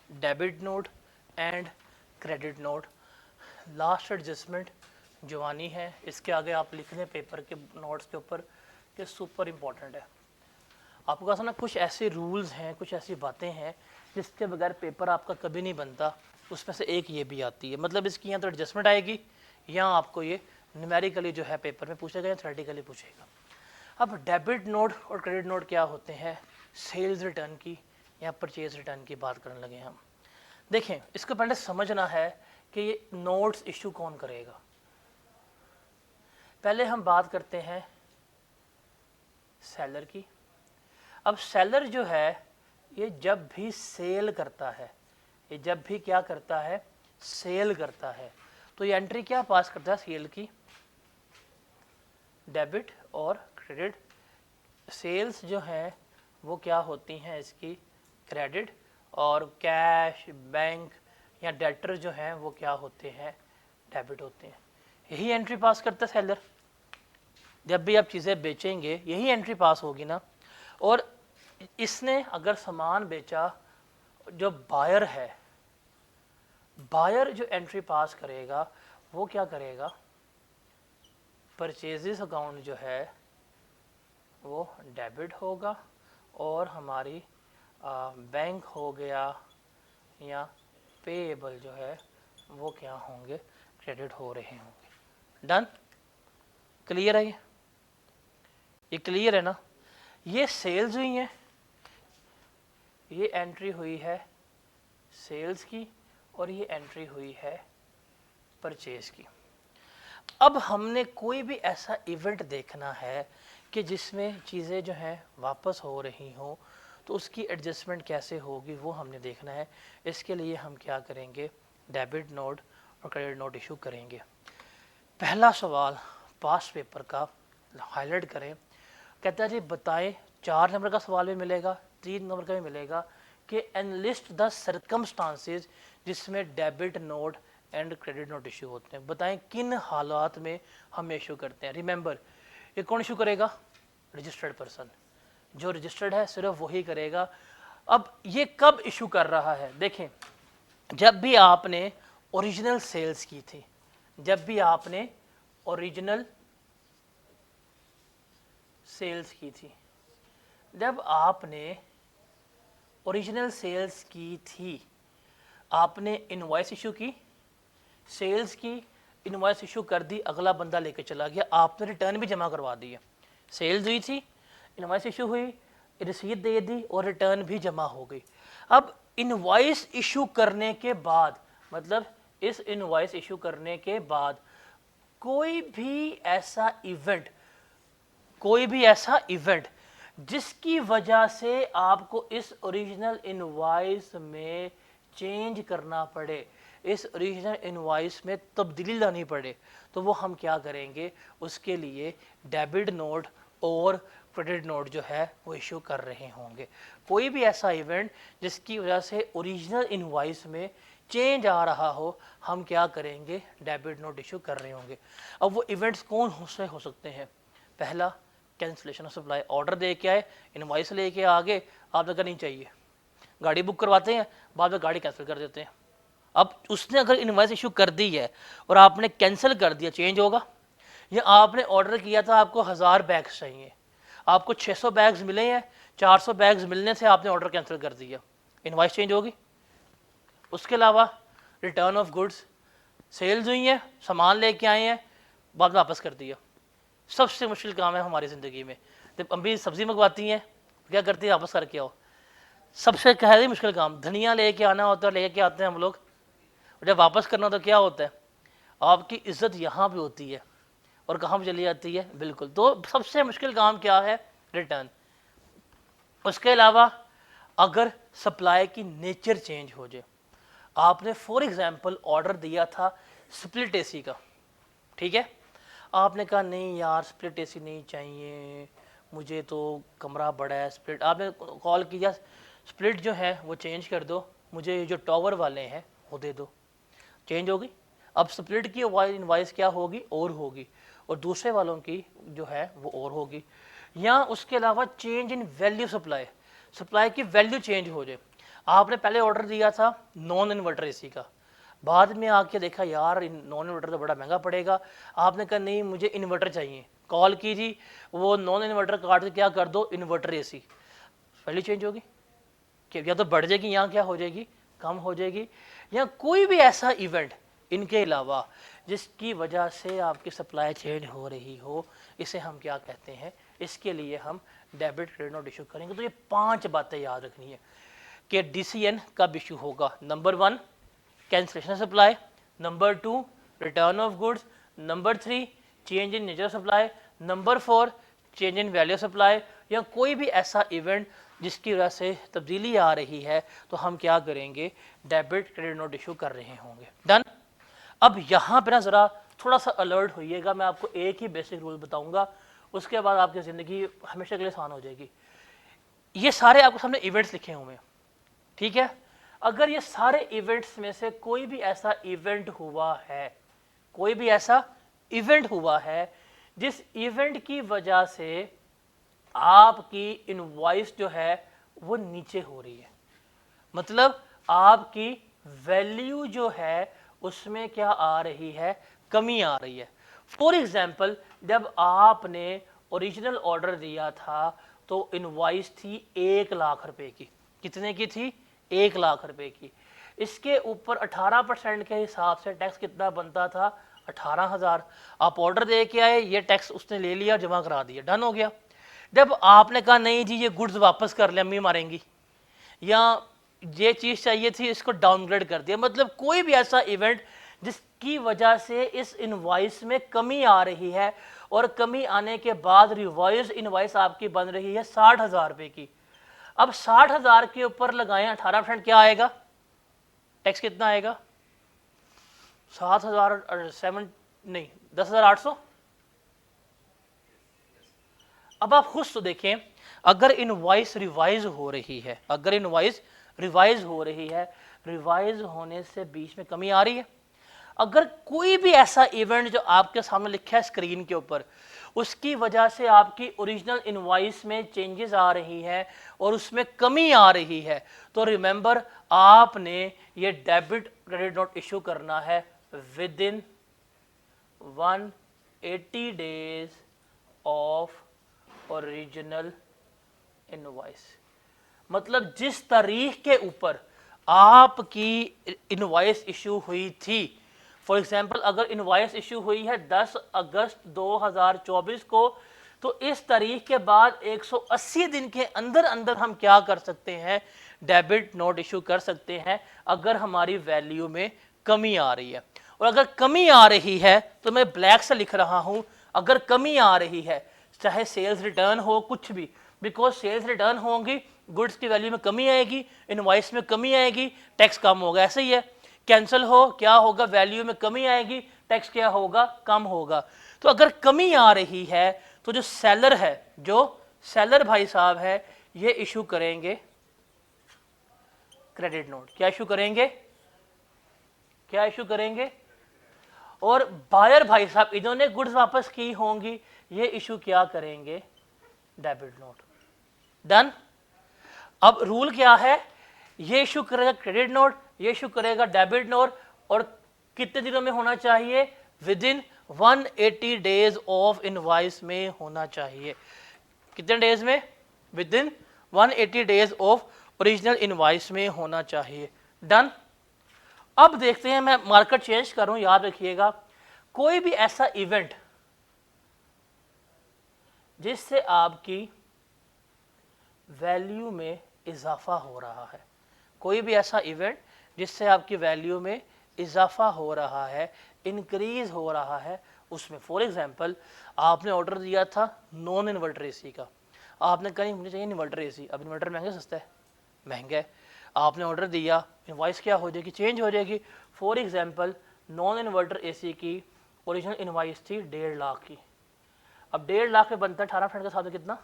debit note and credit note. Last adjustment जवानी है, इसके आगे आप लिख लें पेपर के नोट्स के ऊपर कि सुपर इम्पोर्टेंट है। आपके पास ना कुछ ऐसे रूल्स हैं, कुछ ऐसी बातें हैं जिसके बगैर पेपर आपका कभी नहीं बनता। उसमें से एक ये भी आती है, मतलब इसकी यहाँ तो एडजस्टमेंट आएगी, यहाँ आपको ये न्यूमेरिकली जो है पेपर में पूछेगा या थ्योरेटिकली पूछेगा। अब डेबिट नोट और क्रेडिट नोट क्या होते हैं? सेल्स रिटर्न की या परचेज रिटर्न की बात करने लगे हम। देखें, इसको पहले समझना है कि ये नोट्स इशू कौन करेगा। पहले हम बात करते हैं सेलर की। अब सेलर जो है ये जब भी सेल करता है, ये जब भी क्या करता है, सेल करता है, तो ये एंट्री क्या पास करता है? सेल की, डेबिट और क्रेडिट। सेल्स जो है वो क्या होती हैं इसकी? क्रेडिट। और कैश, बैंक या डेटर जो हैं वो क्या होते हैं? डेबिट होते हैं। यही एंट्री पास करता है सेलर। जब भी आप चीज़ें बेचेंगे यही एंट्री पास होगी ना। और इसने अगर सामान बेचा, जो बायर है, बायर जो एंट्री पास करेगा वो क्या करेगा? परचेजेस अकाउंट जो है वो डेबिट होगा और हमारी बैंक हो गया या पेएबल जो है वो क्या होंगे? क्रेडिट हो रहे होंगे। डन? क्लियर है? ये क्लियर है ना? ये सेल्स हुई है, ये एंट्री हुई है सेल्स की और ये एंट्री हुई है परचेज की। अब हमने कोई भी ऐसा इवेंट देखना है कि जिसमें चीज़ें जो हैं वापस हो रही हों, तो उसकी एडजस्टमेंट कैसे होगी वो हमने देखना है। इसके लिए हम क्या करेंगे? डेबिट नोट और क्रेडिट नोट इशू करेंगे। पहला सवाल पास पेपर का हाईलाइट करें। कहता है जी बताएं, 4 नंबर का सवाल भी मिलेगा, 3 नंबर का भी मिलेगा, कि एनलिस्ट द सर्कमस्टांसेस जिसमें debit note and credit note issue होते हैं। बताएं किन हालात में हम इशू करते हैं। रिमेंबर, ये कौन इशू करेगा? Registered person. जो रजिस्टर्ड है सिर्फ वही करेगा। अब ये कब इशू कर रहा है? देखें, जब भी आपने ओरिजिनल सेल्स की थी, जब भी आपने ओरिजिनल सेल्स की थी, जब आपने ओरिजिनल सेल्स की थी, आपने इनवॉइस इशू की, सेल्स की, इनवॉइस इशू कर दी, अगला बंदा लेके चला गया, आपने रिटर्न भी जमा करवा दिया। सेल्स हुई थी, इनवॉइस इशू हुई, रसीद दे दी और रिटर्न भी जमा हो गई। अब इनवॉइस इशू करने के बाद, मतलब इस इनवॉइस इशू करने के बाद कोई भी ऐसा इवेंट, कोई भी ऐसा इवेंट जिसकी वजह से आपको इस ओरिजिनल इनवॉइस में चेंज करना पड़े, इस ओरिजिनल इनवॉइस में तब्दीली लानी पड़े, तो वो हम क्या करेंगे? उसके लिए डेबिट नोट और क्रेडिट नोट जो है वो इशू कर रहे होंगे। कोई भी ऐसा इवेंट जिसकी वजह से ओरिजिनल इनवॉइस में चेंज आ रहा हो, हम क्या करेंगे? डेबिट नोट इशू कर रहे होंगे। अब वो इवेंट्स कौन से हो सकते हैं? पहला, कैंसिलेशन ऑफ सप्लाई। ऑर्डर दे के आए, इनवॉइस लेके आगे, आपने कहा नहीं चाहिए, गाड़ी बुक करवाते हैं, बाद में गाड़ी कैंसिल कर देते हैं। अब उसने अगर इनवॉइस इशू कर दी है और आपने कैंसिल कर दिया, चेंज होगा? या आपने ऑर्डर किया था, आपको 1000 बैग्स चाहिए, आपको 600 बैग्स मिले हैं, 400 बैग्स मिलने से आपने ऑर्डर कैंसिल कर दिया, इनवॉइस चेंज होगी? उसके अलावा रिटर्न ऑफ गुड्स, सेल्स हुई है, सामान लेके आए हैं, बाद में वापस कर दिया। सबसे मुश्किल काम है हमारी ज़िंदगी में। जब अम्मी सब्ज़ी मंगवाती हैं, क्या करती है? वापस करके आओ। सबसे कह मुश्किल काम, धनिया लेके आना होता है, लेके आते हैं हम लोग, जब वापस करना तो क्या होता है? आपकी इज्जत यहाँ भी होती है और कहाँ भी चली जाती है? बिल्कुल। तो सबसे मुश्किल काम क्या है? रिटर्न। उसके अलावा अगर सप्लाई की नेचर चेंज हो जाए, आपने फॉर एग्जांपल ऑर्डर दिया था स्प्लिट एसी का, ठीक है, आपने कहा नहीं यार स्प्लिट एसी नहीं चाहिए, मुझे तो कमरा बड़ा है, स्प्लिट, आपने कॉल किया स्प्लिट जो है वो चेंज कर दो, मुझे जो टॉवर वाले हैं वो दे दो, चेंज होगी। अब स्प्लिट की इनवाइस क्या होगी, और होगी, और दूसरे वालों की जो है वो और होगी। या उसके अलावा change in value supply, supply की वैल्यू चेंज हो जाए। आपने पहले ऑर्डर दिया था नॉन इन्वर्टर एसी का, बाद में आके देखा यार नॉन इन्वर्टर तो बड़ा महंगा पड़ेगा, आपने कहा नहीं मुझे इन्वर्टर चाहिए, कॉल कीजिए, वो नॉन इन्वर्टर काट के क्या कर दो इन्वर्टर एसी, वैल्यू चेंज होगी कि या तो बढ़ जाएगी या क्या हो जाएगी, कम हो जाएगी। या कोई भी ऐसा इवेंट इनके अलावा जिसकी वजह से आपकी सप्लाई चेंज हो रही हो, इसे हम क्या कहते हैं, इसके लिए हम डेबिट क्रेडिट नोट इशू करेंगे। तो ये 5 बातें याद रखनी है कि DCN कब इशू होगा। Number 1 cancellation supply, number 2 return of goods, number 3 change in nature supply, number 4 change in value supply, या कोई भी ऐसा इवेंट जिसकी वजह से तब्दीली आ रही है तो हम क्या करेंगे, डेबिट क्रेडिट नोट इशू कर रहे होंगे। डन। अब यहाँ पे ना ज़रा थोड़ा सा अलर्ट होइएगा, मैं आपको एक ही बेसिक रूल बताऊंगा, उसके बाद आपकी ज़िंदगी हमेशा के लिए आसान हो जाएगी। ये सारे आपको सामने इवेंट्स लिखे हुए हैं, ठीक है, अगर ये सारे इवेंट्स में से कोई भी ऐसा इवेंट हुआ है, कोई भी ऐसा इवेंट हुआ है जिस इवेंट की वजह से आपकी इनवॉइस जो है वो नीचे हो रही है, मतलब आपकी वैल्यू जो है उसमें क्या आ रही है, कमी आ रही है। फॉर एग्जाम्पल जब आपने ओरिजिनल ऑर्डर दिया था तो इनवॉइस थी 1 लाख रुपए की, कितने की थी, 1 लाख रुपए की, इसके ऊपर 18% के हिसाब से टैक्स कितना बनता था, 18,000। आप ऑर्डर दे के आए, ये टैक्स उसने ले लिया, जमा करा दिया, डन हो गया। जब आपने कहा नहीं जी ये गुड्स वापस कर ले, अम्मी मारेंगी, या ये चीज़ चाहिए थी इसको डाउनग्रेड कर दिया, मतलब कोई भी ऐसा इवेंट जिसकी वजह से इस इनवॉइस में कमी आ रही है, और कमी आने के बाद रिवाइज इनवॉइस आपकी बन रही है 60,000 रुपये की। अब 60,000 के ऊपर लगाएं 18%, क्या आएगा, टैक्स कितना आएगा, 7,007 नहीं 10,800। अब आप खुद तो देखें, अगर इनवॉइस रिवाइज हो रही है, अगर इनवॉइस रिवाइज हो रही है, रिवाइज होने से बीच में कमी आ रही है, अगर कोई भी ऐसा इवेंट जो आपके सामने लिखा है स्क्रीन के ऊपर, उसकी वजह से आपकी ओरिजिनल इनवॉइस में चेंजेस आ रही है और उसमें कमी आ रही है, तो रिमेंबर आपने ये डेबिट क्रेडिट नोट इशू करना है with in 180 days of original invoice. मतलब जिस तारीख के ऊपर आपकी इनवॉइस इशू हुई थी, फॉर एग्जांपल अगर इनवॉइस इशू हुई है 10 अगस्त 2024 को, तो इस तारीख के बाद 180 दिन के अंदर अंदर हम क्या कर सकते हैं, डेबिट नोट इशू कर सकते हैं, अगर हमारी वैल्यू में कमी आ रही है। और अगर कमी आ रही है तो मैं ब्लैक से लिख रहा हूं, अगर कमी आ रही है, चाहे सेल्स रिटर्न हो, कुछ भी, बिकॉज सेल्स रिटर्न होंगी, गुड्स की वैल्यू में कमी आएगी, इनवॉइस में कमी आएगी, टैक्स कम होगा। ऐसे ही है, कैंसिल हो क्या होगा, वैल्यू में कमी आएगी, टैक्स क्या होगा, कम होगा। तो अगर कमी आ रही है तो जो सेलर है, जो सेलर भाई साहब है, ये इशू करेंगे क्रेडिट नोट। क्या इशू करेंगे, क्या इशू करेंगे, और बायर भाई साहब इन्होंने गुड्स वापस की होंगी, ये इशू क्या करेंगे, डेबिट नोट। डन। अब रूल क्या है, ये इशू करेगा क्रेडिट नोट, ये इशू करेगा डेबिट नोट, और कितने दिनों में होना चाहिए, with in 180 days of invoice में होना चाहिए। कितने डेज में, with in 180 days of original invoice में होना चाहिए। डन। अब देखते हैं, मैं मार्केट चेंज करूं, याद रखिएगा, कोई भी ऐसा इवेंट जिससे आपकी वैल्यू में इजाफा हो रहा है, कोई भी ऐसा इवेंट जिससे आपकी वैल्यू में इजाफा हो रहा है, इंक्रीज हो रहा है, उसमें फॉर एग्जांपल आपने ऑर्डर दिया था नॉन इन्वर्टर एसी का, आपने कहा मुझे चाहिए इन्वर्टर एसी, अब इन्वर्टर महंगा सस्ता है, महंगा है, आपने ऑर्डर दिया, इनवॉइस क्या हो जाएगी, चेंज हो जाएगी। For example non inverter AC की ओरिजिनल इनवॉइस थी 1.5 लाख की, अब 1.5 लाख में बनता है 18% के साथ में कितना,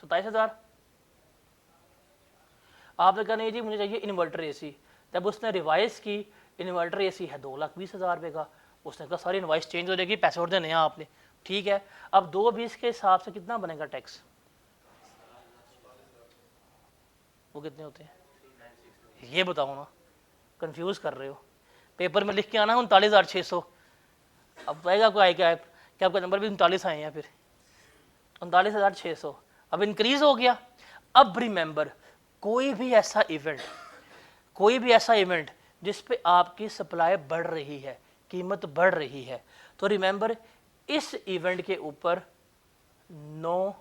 27,000। आपने कहा नहीं जी मुझे चाहिए इन्वर्टर एसी, तब उसने रिवाइज की, इन्वर्टर एसी है 2,20,000 रुपये का, उसने कहा सारी इनवॉइस चेंज हो जाएगी, पैसे और देने हैं आपने, ठीक है। अब 2,20 के हिसाब से कितना बनेगा टैक्स, वो कितने होते हैं ये बताओ ना, कंफ्यूज कर रहे हो, पेपर में लिख के आना 39,600, अब आएगा कोई आएगा क्या, आपका नंबर भी 39 आए हैं, फिर 39,600, अब इंक्रीज हो गया। अब रिमेंबर कोई भी ऐसा इवेंट जिस पे आपकी सप्लाई बढ़ रही है, कीमत बढ़ रही है, तो रिमेंबर इस इवेंट के ऊपर नो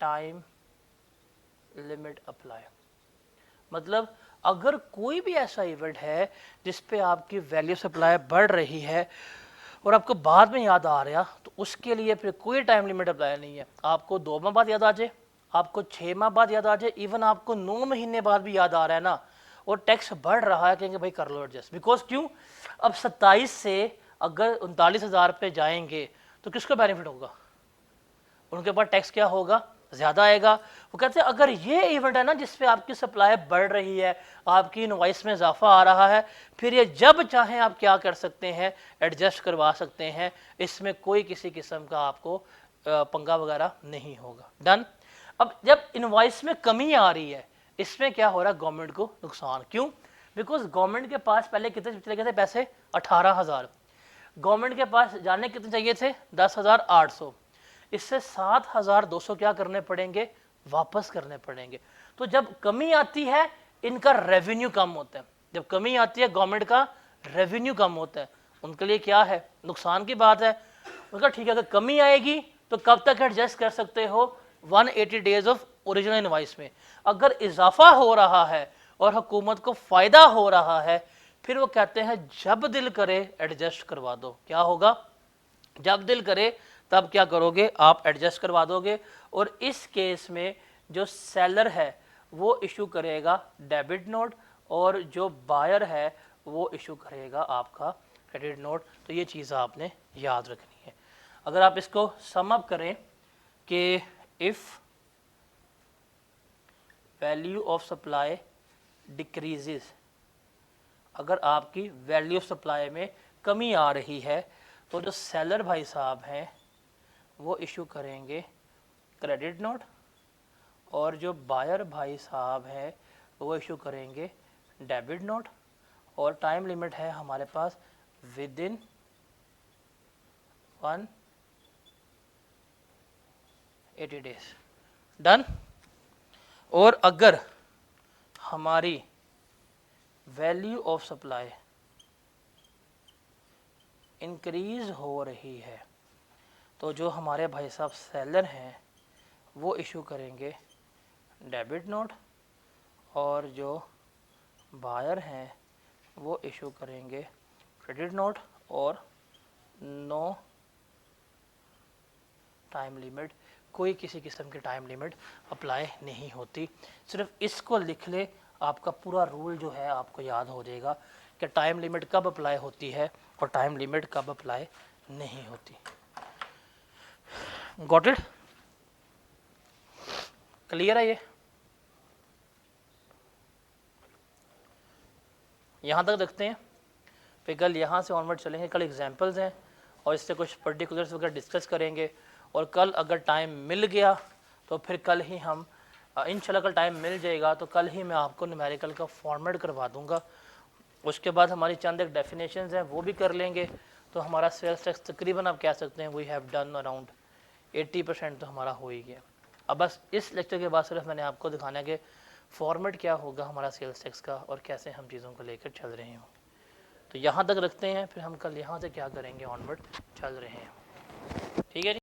टाइम लिमिट अप्लाई। मतलब अगर कोई भी ऐसा इवेंट है जिस पे आपकी वैल्यू सप्लाई बढ़ रही है और आपको बाद में याद आ रहा, तो उसके लिए फिर कोई टाइम लिमिट अप्लाई नहीं है। आपको 2 माह बाद याद आ जाए, आपको 6 माह बाद याद आ जाए, इवन आपको 9 महीने बाद भी याद आ रहा है ना, और टैक्स बढ़ रहा है, कहेंगे भाई कर लो एडजस्ट। बिकॉज क्यों, अब 27 से अगर 39,000 पे जाएंगे तो किसको बेनिफिट होगा, उनके पास टैक्स क्या होगा, ज़्यादा आएगा। वो कहते हैं अगर ये इवेंट है ना जिसपे आपकी सप्लाई बढ़ रही है, आपकी इनवॉइस में इजाफा आ रहा है, फिर ये जब चाहें आप क्या कर सकते हैं, एडजस्ट करवा सकते हैं, इसमें कोई किसी किस्म का आपको पंगा वगैरह नहीं होगा। डन। अब जब इनवॉइस में कमी आ रही है, इसमें क्या हो रहा है, गवर्नमेंट को नुकसान। क्यों, बिकॉज गवर्नमेंट के पास पहले कितने चले गए थे पैसे, 18,000, गवर्नमेंट के पास जाने कितने चाहिए थे, 10,800, इससे 7,200 क्या करने पड़ेंगे, वापस करने पड़ेंगे। तो जब कमी आती है इनका रेवेन्यू कम होता है, जब कमी आती है गवर्नमेंट का रेवेन्यू कम होता है, उनके लिए क्या है, नुकसान की बात है। उनका ठीक है, अगर कमी आएगी तो कब तक एडजस्ट कर सकते हो, 180 डेज ऑफ ओरिजिनल इनवॉइस में। अगर इजाफा हो रहा है और हुकूमत को फायदा हो रहा है, फिर वो कहते हैं जब दिल करे एडजस्ट करवा दो। क्या होगा, जब दिल करे तब क्या करोगे, आप एडजस्ट करवा दोगे। और इस केस में जो सेलर है वो इशू करेगा डेबिट नोट, और जो बायर है वो इशू करेगा आपका क्रेडिट नोट। तो ये चीज़ आपने याद रखनी है। अगर आप इसको सम अप करें कि if value of supply decreases, अगर आपकी वैल्यू ऑफ सप्लाई में कमी आ रही है, तो जो सेलर भाई साहब हैं वो इशू करेंगे क्रेडिट नोट, और जो बायर भाई साहब हैं वो इशू करेंगे डेबिट नोट। और टाइम लिमिट है हमारे पास विद इन 180 डेज। डन। और अगर हमारी वैल्यू ऑफ सप्लाई इंक्रीज हो रही है, तो जो हमारे भाई साहब सेलर हैं वो इशू करेंगे डेबिट नोट, और जो बायर हैं वो इशू करेंगे क्रेडिट नोट। और नो टाइम लिमिट, कोई किसी किस्म की टाइम लिमिट अप्लाई नहीं होती। सिर्फ इसको लिख ले, आपका पूरा रूल जो है आपको याद हो जाएगा कि टाइम लिमिट कब अप्लाई होती है और टाइम लिमिट कब अप्लाई नहीं होती। गॉट इट, क्लियर है ये, यहाँ तक देखते हैं, फिर कल यहाँ से ऑनवर्ड चलेंगे। कल एग्जांपल्स हैं और इससे कुछ पर्टिकुलर्स वगैरह डिस्कस करेंगे। और कल अगर टाइम मिल गया तो फिर कल ही हम इंशाल्लाह, कल टाइम मिल जाएगा तो कल ही मैं आपको न्यूमेरिकल का फॉर्मेट करवा दूंगा। उसके बाद हमारी चंद एक डेफिनेशंस हैं वो भी कर लेंगे। तो हमारा सेल्स टैक्स तकरीबन आप कह सकते हैं वी हैव डन अराउंड 80% तो हमारा हो ही गया। अब बस इस लेक्चर के बाद सिर्फ मैंने आपको दिखाना है कि फॉर्मेट क्या होगा हमारा सेल्स टैक्स का और कैसे हम चीज़ों को लेकर चल रहे हैं। तो यहाँ तक रखते हैं, फिर हम कल यहाँ से क्या करेंगे, ऑनवर्ड चल रहे हैं। ठीक है जी।